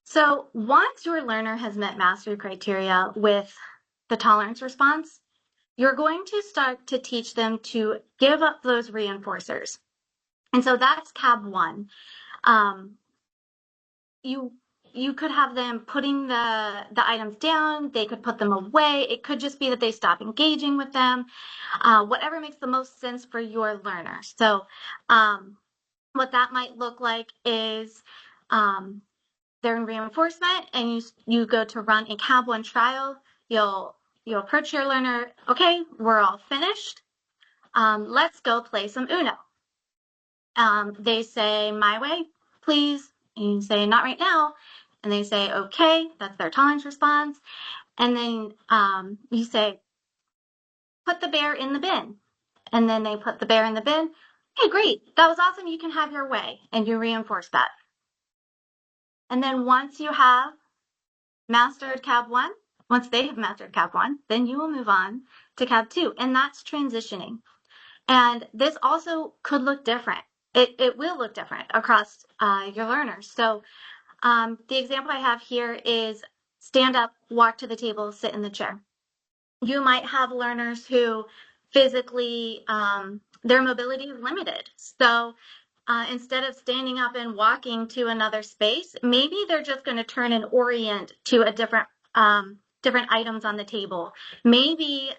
So once your learner has met mastery criteria with the tolerance response, you're going to start to teach them to give up those reinforcers. And so that's CAB 1. You could have them putting the items down, they could put them away, it could just be that they stop engaging with them, whatever makes the most sense for your learner. So what that might look like is they're in reinforcement and you go to run a CAB 1 trial. You'll approach your learner, okay, we're all finished. Let's go play some Uno. They say, my way, please. And you say, not right now. And they say, okay, that's their tolerance response. And then you say, put the bear in the bin. And then they put the bear in the bin. Hey, great, that was awesome. You can have your way. And you reinforce that. And then once you have mastered cab 1, once they have mastered cab 1, then you will move on to cab 2. And that's transitioning. And this also could look different. It will look different across your learners. So the example I have here is stand up, walk to the table, sit in the chair. You might have learners who physically, their mobility is limited. So instead of standing up and walking to another space, maybe they're just going to turn and orient to a different items on the table. Maybe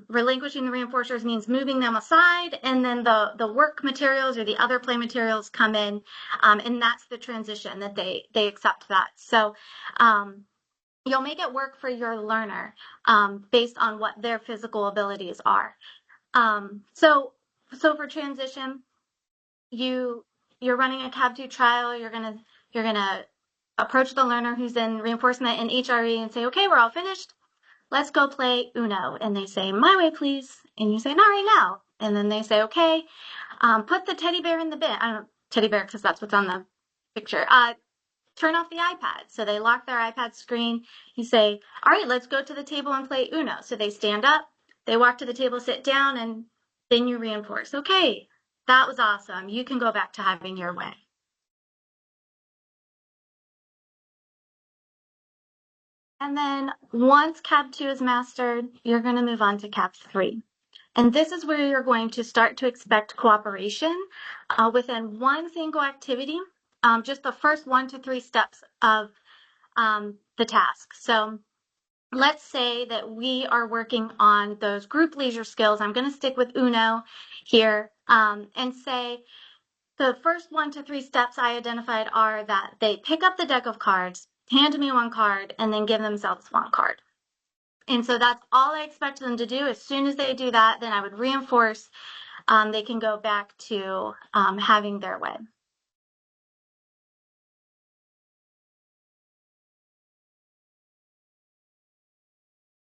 relinquishing the reinforcers means moving them aside, and then the work materials or the other play materials come in, and that's the transition that they accept that. So you'll make it work for your learner based on what their physical abilities are. So for transition, you're running a cab 2 trial. You're gonna approach the learner who's in reinforcement and HRE and say, okay, we're all finished. Let's go play Uno. And they say, my way, please. And you say, not right now. And then they say, okay, put the teddy bear in the bin. I don't know, teddy bear, because that's what's on the picture. Turn off the iPad. So they lock their iPad screen. You say, all right, let's go to the table and play Uno. So they stand up, they walk to the table, sit down, and then you reinforce. Okay, that was awesome. You can go back to having your way. And then once cab 2 is mastered, you're going to move on to cab 3. And this is where you're going to start to expect cooperation within one single activity, just the first 1 to 3 steps of the task. So let's say that we are working on those group leisure skills. I'm going to stick with Uno here and say the first 1 to 3 steps I identified are that they pick up the deck of cards, hand me 1 card, and then give themselves 1 card. And so that's all I expect them to do. As soon as they do that, then I would reinforce they can go back to having their way.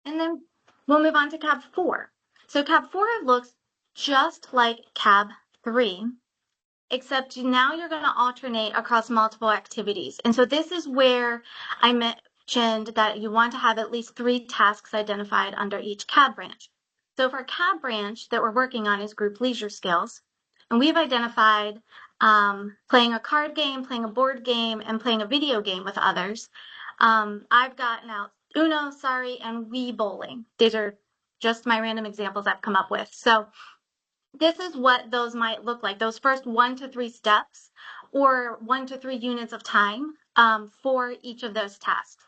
And then we'll move on to cab 4. So cab 4 looks just like cab 3, except now you're going to alternate across multiple activities. And so this is where I mentioned that you want to have at least 3 tasks identified under each cab branch. So for cab branch that we're working on is group leisure skills. And we've identified playing a card game, playing a board game, and playing a video game with others. I've gotten out Uno, Sorry, and Wii Bowling. These are just my random examples I've come up with. So this is what those might look like, those first 1 to 3 steps or 1 to 3 units of time for each of those tasks.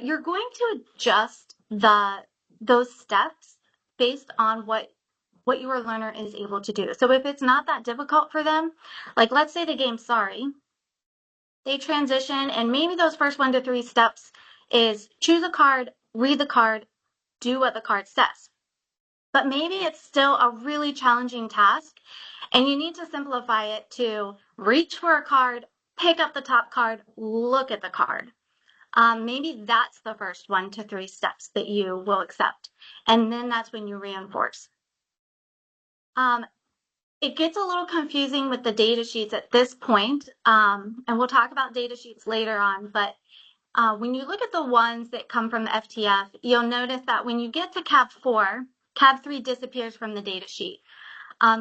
You're going to adjust those steps based on what your learner is able to do. So if it's not that difficult for them, like let's say the game Sorry, they transition and maybe those first 1 to 3 steps is choose a card, read the card, do what the card says. But maybe it's still a really challenging task and you need to simplify it to reach for a card, pick up the top card, look at the card. Maybe that's the first 1 to 3 steps that you will accept. And then that's when you reinforce. It gets a little confusing with the data sheets at this point, and we'll talk about data sheets later on, but when you look at the ones that come from the FTF, you'll notice that when you get to cab 4, cab 3 disappears from the data sheet.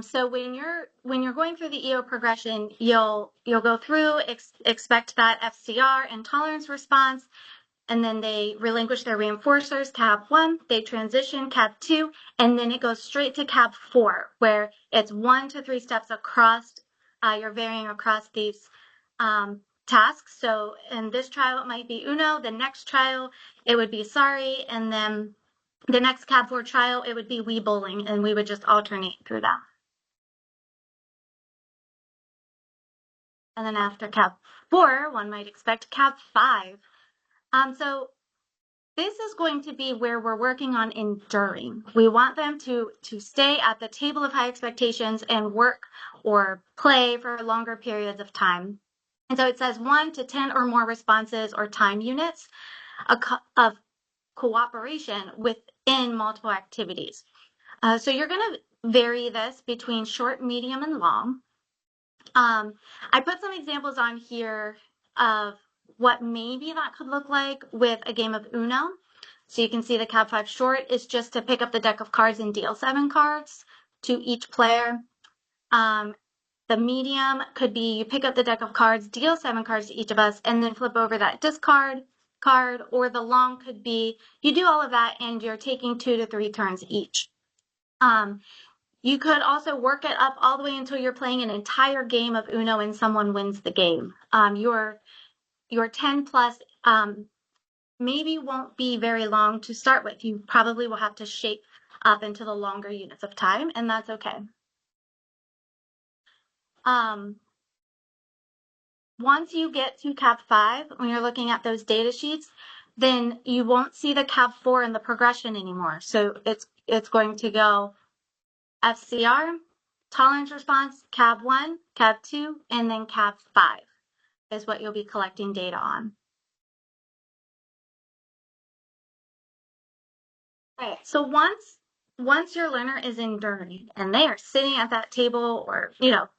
So when you're going through the EO progression, you'll go through, expect that FCR and tolerance response, and then they relinquish their reinforcers, cab 1, they transition, cab 2, and then it goes straight to cab 4, where it's 1 to 3 steps across, you're varying across these tasks. So in this trial, it might be Uno, the next trial, it would be Sorry, and then the next cab 4 trial, it would be Wii Bowling, and we would just alternate through that. And then after cab 4, one might expect cab 5. So this is going to be where we're working on enduring. We want them to stay at the table of high expectations and work or play for longer periods of time. And so it says 1 to 10 or more responses or time units of cooperation within multiple activities. So you're going to vary this between short, medium, and long. I put some examples on here of what maybe that could look like with a game of Uno. So you can see the Cab 5 short is just to pick up the deck of cards and deal 7 cards to each player. The medium could be you pick up the deck of cards, deal 7 cards to each of us, and then flip over that discard card. Or the long could be you do all of that and you're taking 2 to 3 turns each. You could also work it up all the way until you're playing an entire game of Uno and someone wins the game. Your 10 plus maybe won't be very long to start with. You probably will have to shape up into the longer units of time, and that's okay. Once you get to Cab 5, when you're looking at those data sheets, then you won't see the Cab 4 in the progression anymore. So it's going to go FCR, tolerance response, Cab 1, Cab 2, and then Cab 5 is what you'll be collecting data on. Right. So once your learner is enduring and they are sitting at that table or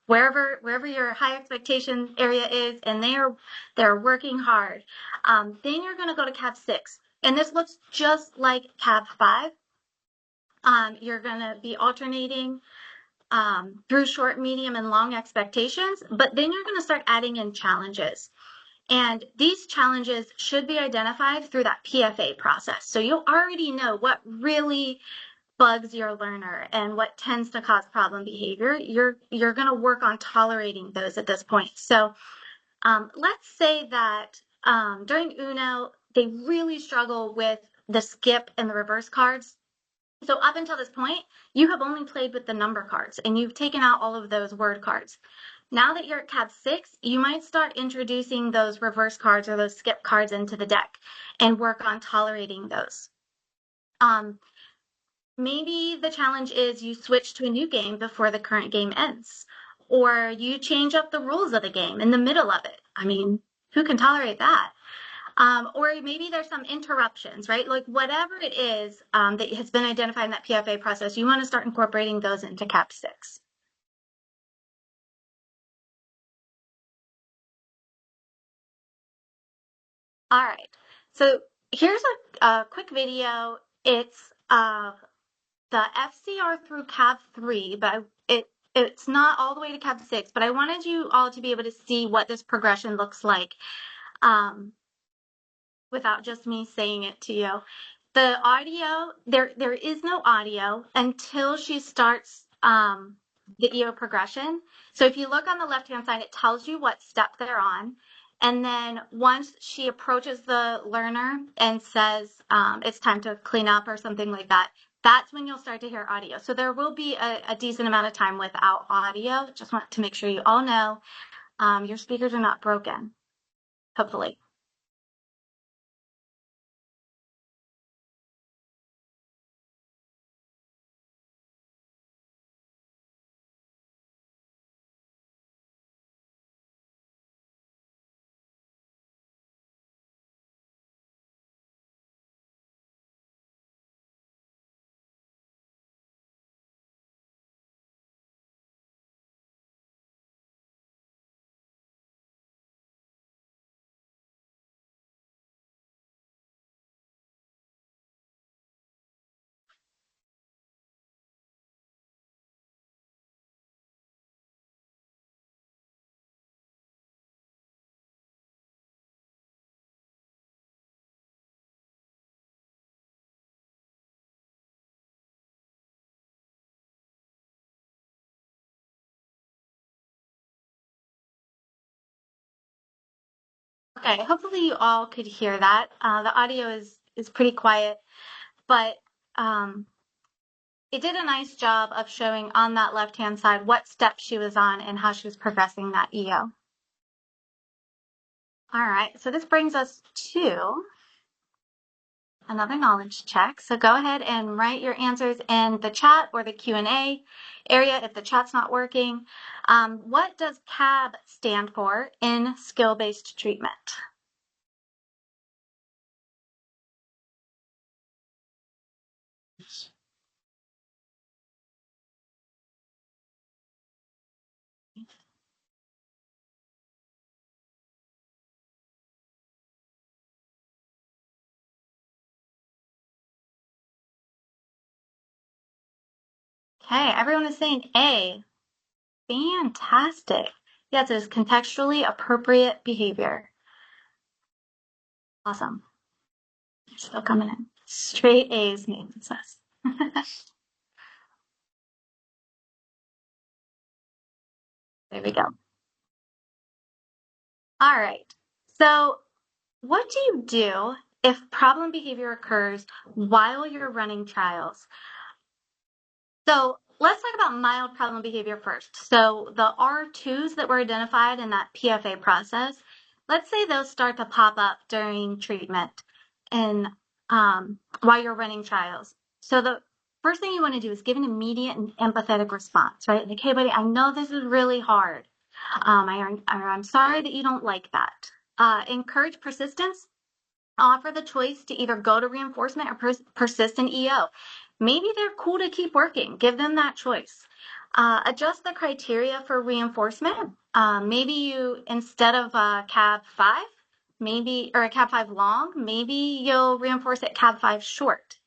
wherever your high expectation area is and they're working hard, then you're going to go to Cab 6. And this looks just like Cab 5. You're going to be alternating through short, medium, and long expectations, but then you're going to start adding in challenges. And these challenges should be identified through that PFA process. So you'll already know what really bugs your learner and what tends to cause problem behavior. You're going to work on tolerating those at this point. So let's say that during Uno, they really struggle with the skip and the reverse cards. So up until this point, you have only played with the number cards and you've taken out all of those word cards. Now that you're at Cab 6, you might start introducing those reverse cards or those skip cards into the deck and work on tolerating those. Maybe the challenge is you switch to a new game before the current game ends, or you change up the rules of the game in the middle of it. I mean, who can tolerate that? Or maybe there's some interruptions, right? Like whatever it is that has been identified in that PFA process, you want to start incorporating those into Cab 6. All right, so here's a quick video. It's the FCR through Cab 3, but it's not all the way to Cab 6, but I wanted you all to be able to see what this progression looks like without just me saying it to you. The audio, there is no audio until she starts the EO progression. So if you look on the left-hand side, it tells you what step they're on. And then once she approaches the learner and says it's time to clean up or something like that, that's when you'll start to hear audio. So there will be a decent amount of time without audio. Just want to make sure you all know your speakers are not broken, hopefully. Okay, hopefully you all could hear that. The audio is pretty quiet, but it did a nice job of showing on that left-hand side what step she was on and how she was progressing that EO. All right, so this brings us to another knowledge check. So go ahead and write your answers in the chat or the Q&A area if the chat's not working. What does CAB stand for in skill-based treatment? Okay, everyone is saying A. Fantastic. Yes, it is contextually appropriate behavior. Awesome. Still coming in. Straight A's, Nathan says. There we go. All right. So what do you do if problem behavior occurs while you're running trials? So let's talk about mild problem behavior first. So the R2s that were identified in that PFA process, let's say those start to pop up during treatment and while you're running trials. So the first thing you want to do is give an immediate and empathetic response, right? Like, hey, buddy, I know this is really hard. I'm sorry that you don't like that. Encourage persistence. Offer the choice to either go to reinforcement or persist in EO. Maybe they're cool to keep working. Give them that choice. Adjust the criteria for reinforcement. Maybe you, instead of cab 5, or a cab 5 long, maybe you'll reinforce it cab 5 short.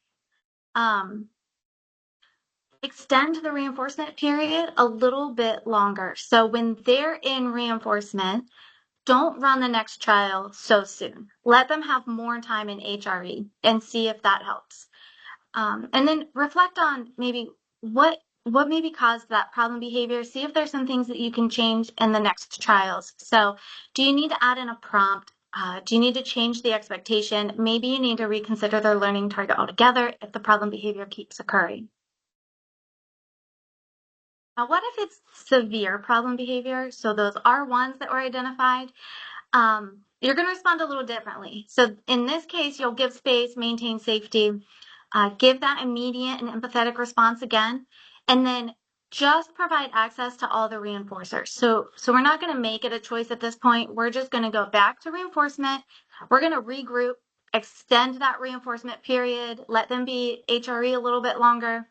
Extend the reinforcement period a little bit longer. So when they're in reinforcement, don't run the next trial so soon. Let them have more time in HRE and see if that helps. And then reflect on maybe what maybe caused that problem behavior. See if there's some things that you can change in the next trials. So do you need to add in a prompt? Do you need to change the expectation? Maybe you need to reconsider their learning target altogether if the problem behavior keeps occurring. Now, what if it's severe problem behavior? So those R1s that were identified, you're going to respond a little differently. So in this case, you'll give space, maintain safety, give that immediate and empathetic response again, and then just provide access to all the reinforcers. So we're not going to make it a choice at this point. We're just going to go back to reinforcement. We're going to regroup, extend that reinforcement period, let them be HRE a little bit longer,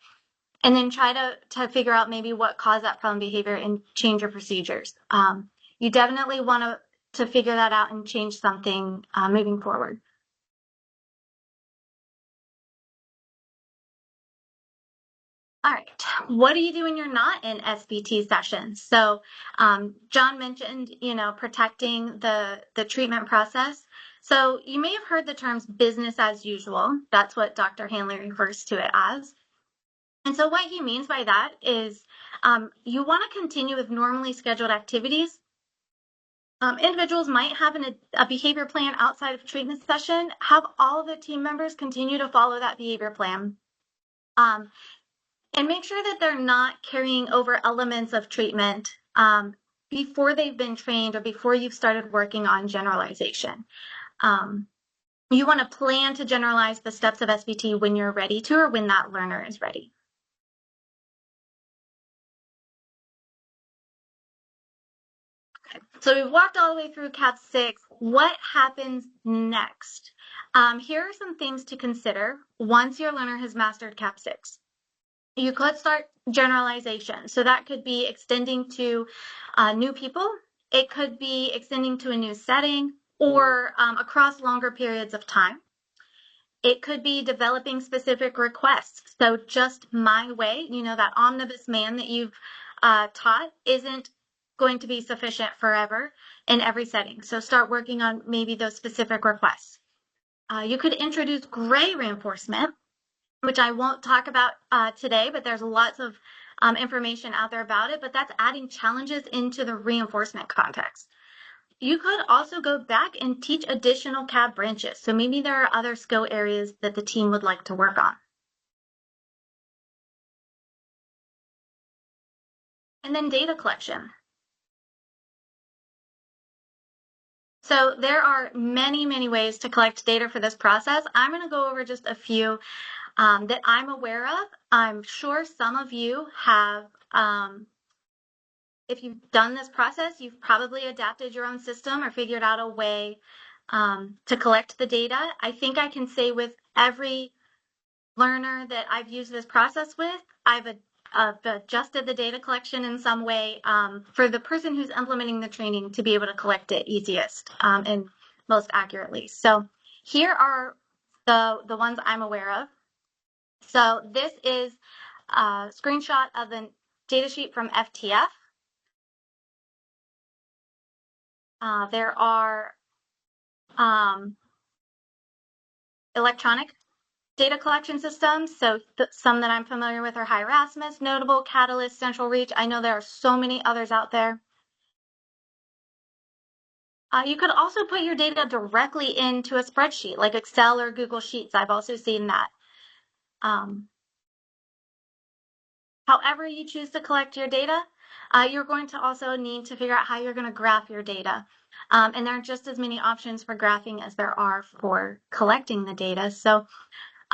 and then try to figure out maybe what caused that problem behavior and change your procedures. You definitely want to figure that out and change something moving forward. All right, what do you do when you're not in SBT sessions? So John mentioned, protecting the treatment process. So you may have heard the terms business as usual. That's what Dr. Hanley refers to it as. And so what he means by that is you want to continue with normally scheduled activities. Individuals might have a behavior plan outside of treatment session. Have all the team members continue to follow that behavior plan. And make sure that they're not carrying over elements of treatment before they've been trained or before you've started working on generalization. You want to plan to generalize the steps of SBT when you're ready to or when that learner is ready. So we've walked all the way through CAP 6. What happens next? Here are some things to consider once your learner has mastered CAP 6. You could start generalization. So that could be extending to new people. It could be extending to a new setting or across longer periods of time. It could be developing specific requests. So just my way, that omnibus man that you've taught isn't going to be sufficient forever in every setting. So start working on maybe those specific requests. You could introduce gray reinforcement, which I won't talk about today, but there's lots of information out there about it, but that's adding challenges into the reinforcement context. You could also go back and teach additional CAB branches. So maybe there are other skill areas that the team would like to work on. And then data collection. So there are many, many ways to collect data for this process. I'm going to go over just a few that I'm aware of. I'm sure some of you have, if you've done this process, you've probably adapted your own system or figured out a way to collect the data. I think I can say with every learner that I've used this process with, I've adjusted the data collection in some way for the person who's implementing the training to be able to collect it easiest and most accurately. So here are the ones I'm aware of. So this is a screenshot of the datasheet from FTF. There are electronic data collection systems. So some that I'm familiar with are Erasmus, Notable, Catalyst, Central Reach. I know there are so many others out there. You could also put your data directly into a spreadsheet like Excel or Google Sheets. I've also seen that. However you choose to collect your data, you're going to also need to figure out how you're going to graph your data. And there are just as many options for graphing as there are for collecting the data. So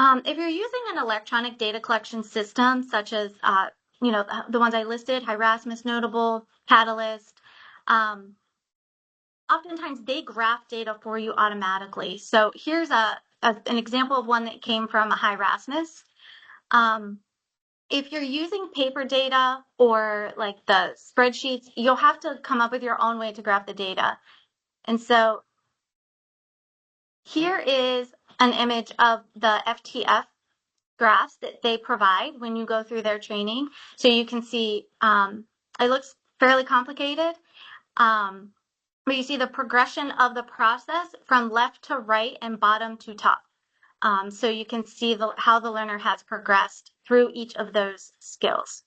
if you're using an electronic data collection system, such as the ones I listed, Erasmus, Notable, Catalyst, oftentimes they graph data for you automatically. So here's an example of one that came from a Erasmus. If you're using paper data or like the spreadsheets, you'll have to come up with your own way to graph the data. And so here is an image of the FTF graphs that they provide when you go through their training. So you can see it looks fairly complicated, but you see the progression of the process from left to right and bottom to top. So you can see how the learner has progressed through each of those skills.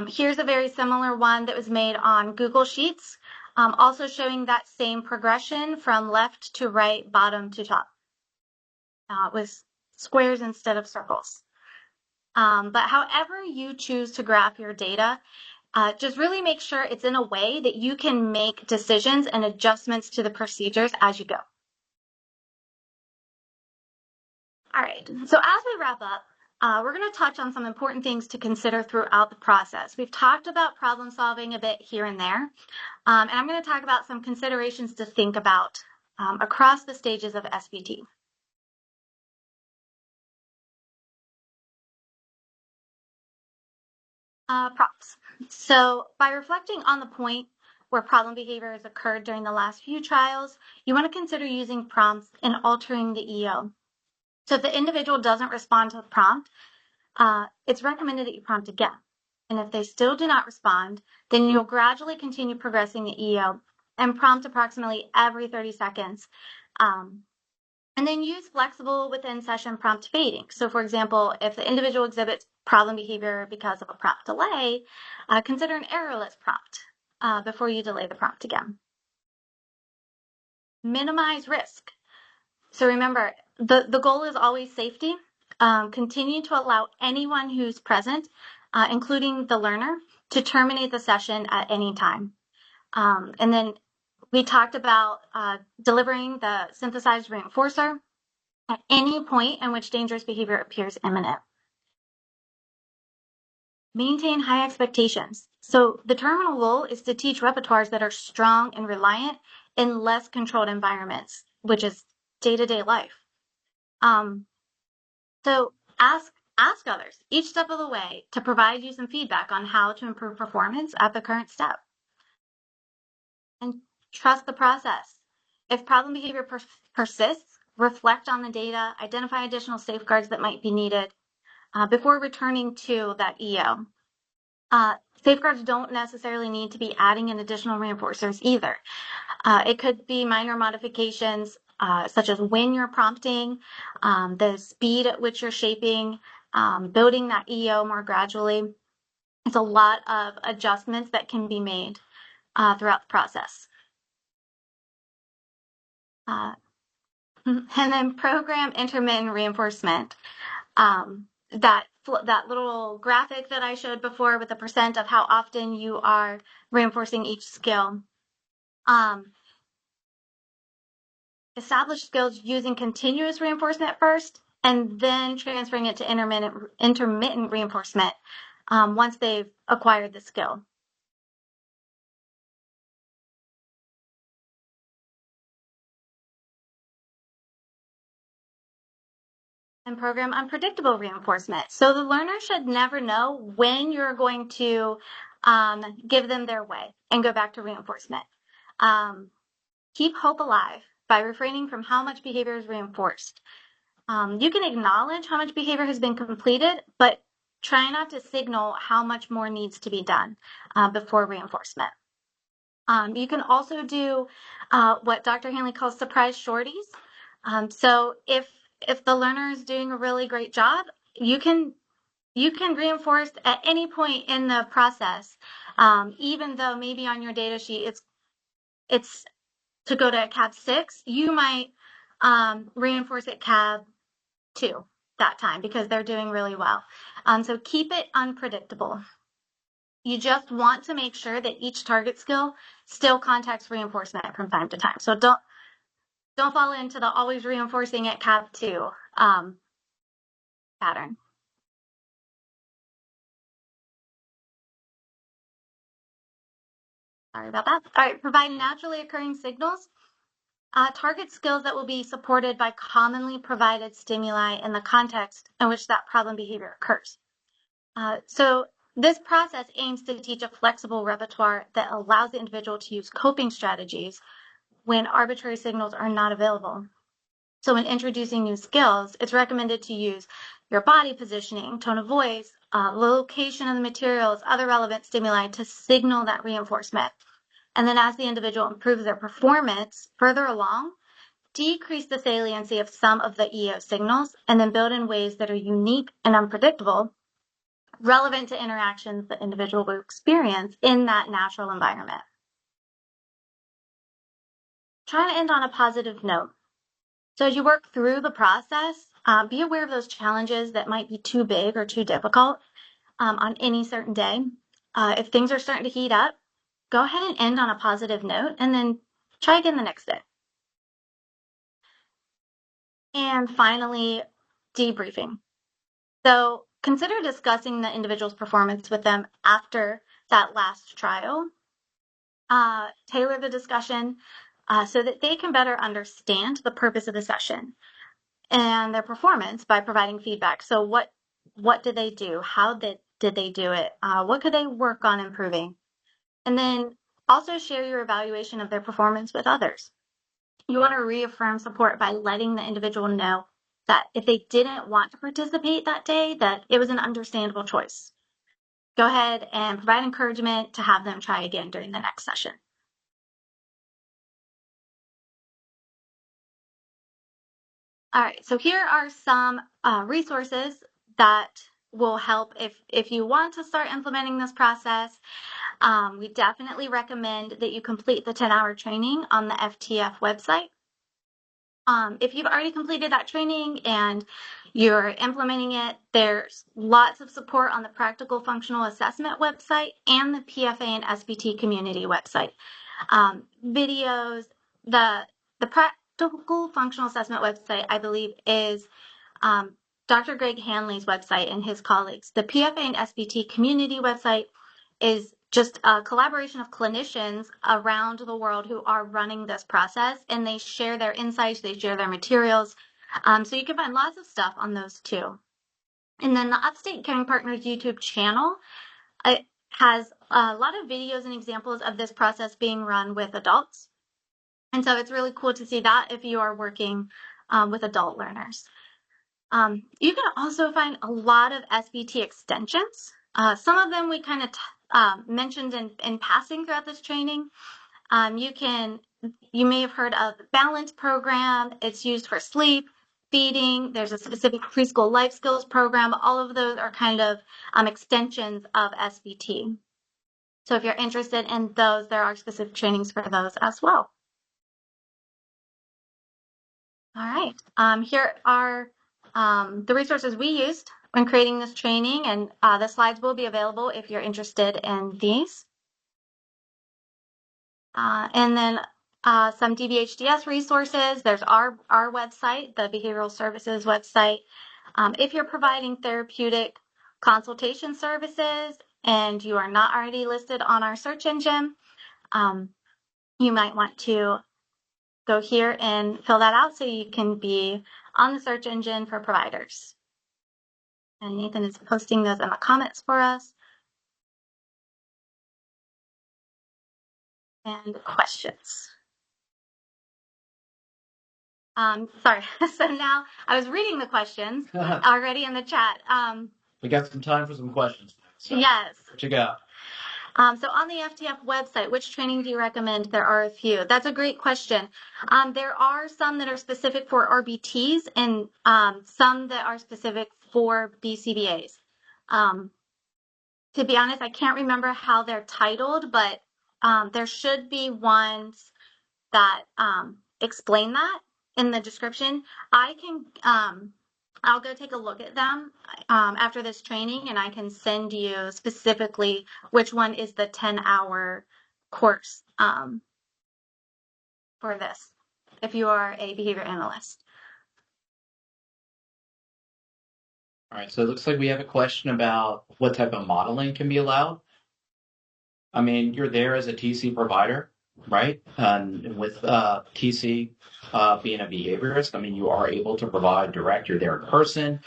Here's a very similar one that was made on Google Sheets, also showing that same progression from left to right, bottom to top, with squares instead of circles. But however you choose to graph your data, just really make sure it's in a way that you can make decisions and adjustments to the procedures as you go. All right, so as we wrap up, we're going to touch on some important things to consider throughout the process. We've talked about problem solving a bit here and there, and I'm going to talk about some considerations to think about across the stages of SBT. Prompts. So by reflecting on the point where problem behavior has occurred during the last few trials, you want to consider using prompts and altering the EO. So if the individual doesn't respond to the prompt, it's recommended that you prompt again. And if they still do not respond, then you'll gradually continue progressing the EO and prompt approximately every 30 seconds. And then use flexible within session prompt fading. So for example, if the individual exhibits problem behavior because of a prompt delay, consider an errorless prompt before you delay the prompt again. Minimize risk. So remember, the goal is always safety. Continue to allow anyone who's present, including the learner, to terminate the session at any time. And then we talked about delivering the synthesized reinforcer at any point in which dangerous behavior appears imminent. Maintain high expectations. So the terminal goal is to teach repertoires that are strong and reliant in less controlled environments, which is day-to-day life. So ask others each step of the way to provide you some feedback on how to improve performance at the current step. And trust the process. If problem behavior persists, reflect on the data, identify additional safeguards that might be needed before returning to that EO. Safeguards don't necessarily need to be adding in additional reinforcers either. It could be minor modifications such as when you're prompting, the speed at which you're shaping, building that EO more gradually. It's a lot of adjustments that can be made throughout the process. And then program intermittent reinforcement. That little graphic that I showed before with the percent of how often you are reinforcing each skill. Establish skills using continuous reinforcement first, and then transferring it to intermittent reinforcement once they've acquired the skill. And program unpredictable reinforcement. So the learner should never know when you're going to give them their way and go back to reinforcement. Keep hope alive by refraining from how much behavior is reinforced. You can acknowledge how much behavior has been completed, but try not to signal how much more needs to be done before reinforcement. You can also do what Dr. Hanley calls surprise shorties. So if the learner is doing a really great job, you can reinforce at any point in the process, even though maybe on your data sheet it's to go to CAB 6, you might reinforce at CAB 2 that time because they're doing really well. So keep it unpredictable. You just want to make sure that each target skill still contacts reinforcement from time to time. So don't fall into the always reinforcing at CAB 2 pattern. Sorry about that. All right, provide naturally occurring signals. Target skills that will be supported by commonly provided stimuli in the context in which that problem behavior occurs. So this process aims to teach a flexible repertoire that allows the individual to use coping strategies when arbitrary signals are not available. So when introducing new skills, it's recommended to use your body positioning, tone of voice, location of the materials, other relevant stimuli to signal that reinforcement. And then as the individual improves their performance further along, decrease the saliency of some of the EO signals, and then build in ways that are unique and unpredictable, relevant to interactions the individual will experience in that natural environment. Try to end on a positive note. So as you work through the process, be aware of those challenges that might be too big or too difficult on any certain day. If things are starting to heat up, go ahead and end on a positive note and then try again the next day. And finally, debriefing. So consider discussing the individual's performance with them after that last trial. Tailor the discussion so that they can better understand the purpose of the session and their performance by providing feedback. So what did they do? How did they do it? What could they work on improving? And then also share your evaluation of their performance with others. You want to reaffirm support by letting the individual know that if they didn't want to participate that day, that it was an understandable choice. Go ahead and provide encouragement to have them try again during the next session. All right, so here are some resources that will help if you want to start implementing this process. We definitely recommend that you complete the 10-hour training on the FTF website. If you've already completed that training and you're implementing it, there's lots of support on the Practical Functional Assessment website and the PFA and SBT community website. Videos, the Practical Functional Assessment website, I believe, is Dr. Greg Hanley's website and his colleagues. The PFA and SBT community website is just a collaboration of clinicians around the world who are running this process, and they share their insights, they share their materials. So you can find lots of stuff on those too. And then the Upstate Caring Partners YouTube channel, it has a lot of videos and examples of this process being run with adults. And so it's really cool to see that if you are working with adult learners. You can also find a lot of SBT extensions. Some of them we kind of mentioned in passing throughout this training. You may have heard of the Balance program. It's used for sleep, feeding. There's a specific preschool life skills program. All of those are kind of extensions of SBT. So if you're interested in those, there are specific trainings for those as well. All right, here are the resources we used when creating this training, and the slides will be available if you're interested in these. And then some DBHDS resources. There's our website, the Behavioral Services website. If you're providing therapeutic consultation services and you are not already listed on our search engine, you might want to go here and fill that out so you can be on the search engine for providers. And Nathan is posting those in the comments for us. And questions. Sorry. So now I was reading the questions already in the chat. We got some time for some questions. So Yes. what you got? So on the FTF website, which training do you recommend? There are a few. That's a great question. There are some that are specific for RBTs and some that are specific for BCBAs. To be honest, I can't remember how they're titled, but there should be ones that explain that in the description. I can, I'll go take a look at them after this training, and I can send you specifically which one is the 10-hour course for this, if you are a behavior analyst. All right, so it looks like we have a question about what type of modeling can be allowed. I mean, you're there as a TC provider, right? And with TC being a behaviorist, I mean, you are able to provide direct. You're there in person.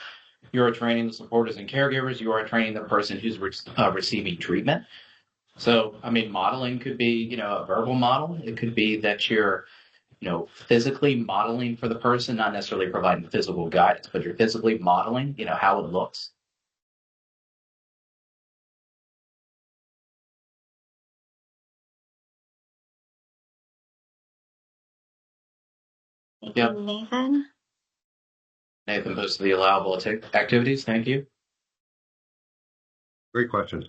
You are training the supporters and caregivers. You are training the person who's receiving treatment. So, I mean, modeling could be, a verbal model. It could be that you're, physically modeling for the person, not necessarily providing physical guidance, but you're physically modeling, how it looks. Thank Yep. you, Nathan. Nathan posted the allowable activities. Thank you. Great question.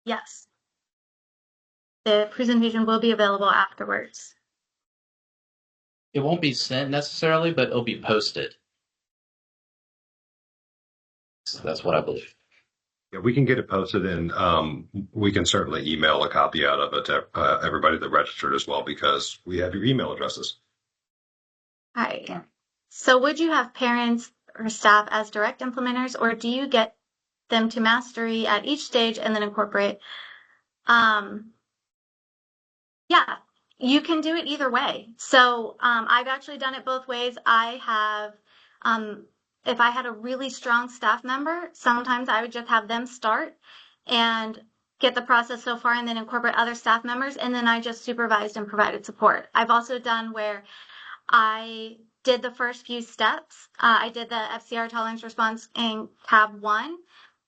Yes. The presentation will be available afterwards. It won't be sent necessarily, but it'll be posted. So that's what I believe. Yeah, we can get it posted, and we can certainly email a copy out of it to everybody that registered as well, because we have your email addresses. All right. So would you have parents or staff as direct implementers, or do you get them to mastery at each stage and then incorporate? Yeah, you can do it either way. So I've actually done it both ways. I have, if I had a really strong staff member, sometimes I would just have them start and get the process so far and then incorporate other staff members, and then I just supervised and provided support. I've also done where I did the first few steps. I did the FCR tolerance response in CAB 1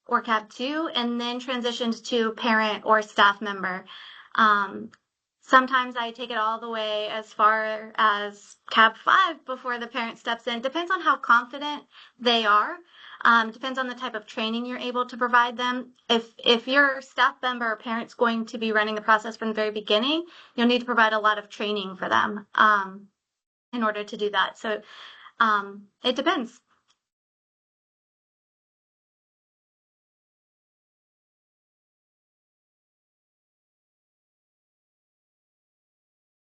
or CAB 2, and then transitioned to parent or staff member. Sometimes I take it all the way as far as CAB 5 before the parent steps in. Depends on how confident they are. Depends on the type of training you're able to provide them. If your staff member or parent's going to be running the process from the very beginning, you'll need to provide a lot of training for them in order to do that. So it depends.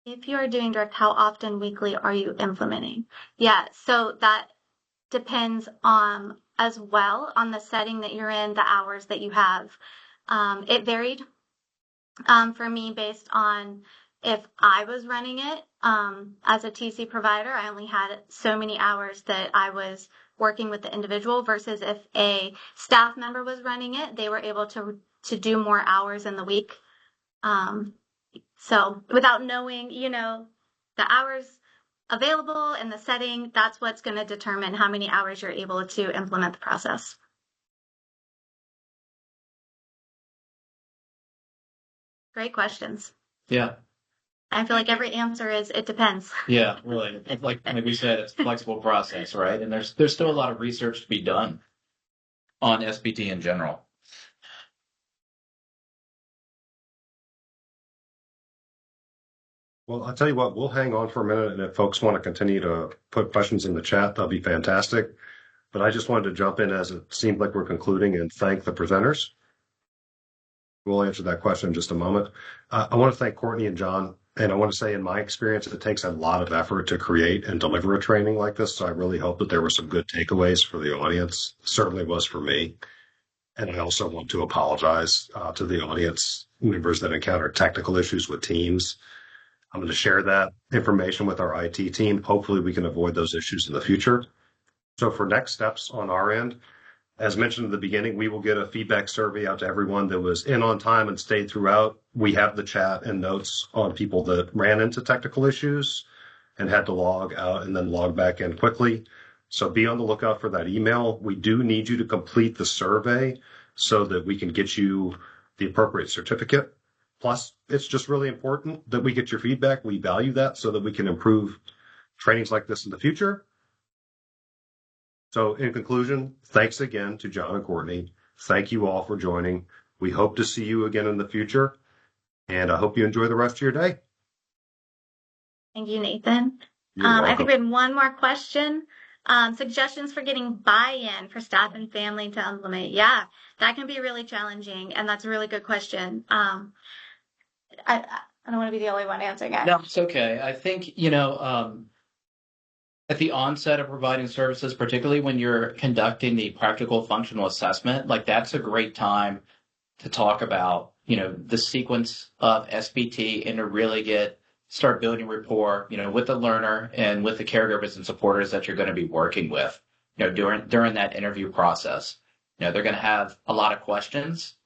If you are doing direct, how often weekly are you implementing? Yeah, so that depends on as well on the setting that you're in, the hours that you have. It varied for me based on if I was running it as a TC provider. I only had so many hours that I was working with the individual, versus if a staff member was running it, they were able to do more hours in the week. So without knowing, the hours available and the setting, that's what's going to determine how many hours you're able to implement the process. Great questions. Yeah. I feel like every answer is, it depends. Yeah, really. Like we said, it's a flexible process, right? And there's still a lot of research to be done on SBT in general. Well, I'll tell you what, we'll hang on for a minute, and if folks want to continue to put questions in the chat, that'll be fantastic. But I just wanted to jump in as it seemed like we're concluding and thank the presenters. We'll answer that question in just a moment. I want to thank Courtney and John. And I want to say, in my experience, it takes a lot of effort to create and deliver a training like this. So I really hope that there were some good takeaways for the audience. It certainly was for me. And I also want to apologize to the audience members that encountered technical issues with Teams. I'm going to share that information with our IT team. Hopefully we can avoid those issues in the future. So for next steps on our end, as mentioned at the beginning, we will get a feedback survey out to everyone that was in on time and stayed throughout. We have the chat and notes on people that ran into technical issues and had to log out and then log back in quickly. So be on the lookout for that email. We do need you to complete the survey so that we can get you the appropriate certificate. Plus, it's just really important that we get your feedback. We value that so that we can improve trainings like this in the future. So in conclusion, thanks again to John and Courtney. Thank you all for joining. We hope to see you again in the future, and I hope you enjoy the rest of your day. Thank you, Nathan. You're I welcome. think we have one more question. Suggestions for getting buy-in for staff and family to implement. Yeah, that can be really challenging, and that's a really good question. I don't want to be the only one answering it. No, it's okay. I think, at the onset of providing services, particularly when you're conducting the practical functional assessment, like that's a great time to talk about, the sequence of SPT and to really start building rapport, with the learner and with the caregivers and supporters that you're going to be working with, during that interview process. They're going to have a lot of questions.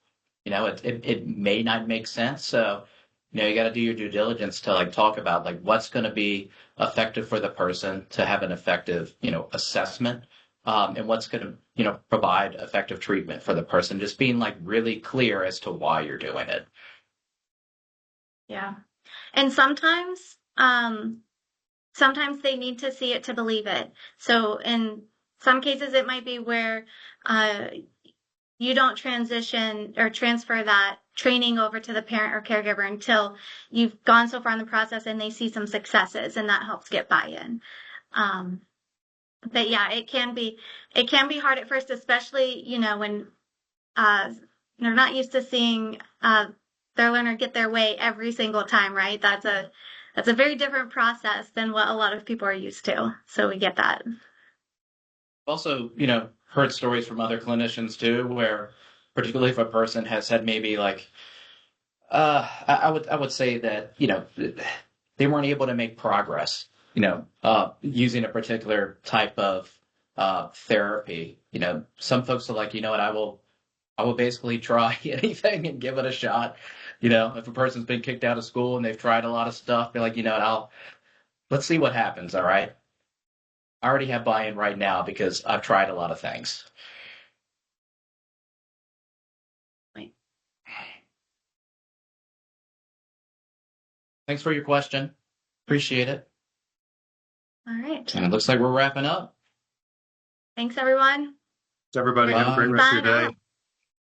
It may not make sense. So, you got to do your due diligence to talk about what's going to be effective for the person to have an effective, assessment, and what's going to, provide effective treatment for the person. Just being really clear as to why you're doing it. Yeah. And sometimes they need to see it to believe it. So in some cases, it might be where you don't transition or transfer that training over to the parent or caregiver until you've gone so far in the process and they see some successes, and that helps get buy-in. But yeah, it can be hard at first, especially, when they're not used to seeing their learner get their way every single time, right? That's a very different process than what a lot of people are used to. So we get that. Also, heard stories from other clinicians too, where particularly if a person has had maybe I would say that, they weren't able to make progress, using a particular type of therapy. Some folks are like, what, I will basically try anything and give it a shot. If a person's been kicked out of school and they've tried a lot of stuff, they're like, let's see what happens. All right. I already have buy-in right now because I've tried a lot of things. Right. Thanks for your question. Appreciate it. All right. And it looks like we're wrapping up. Thanks, everyone. Everybody have a great rest of your Bye day. now.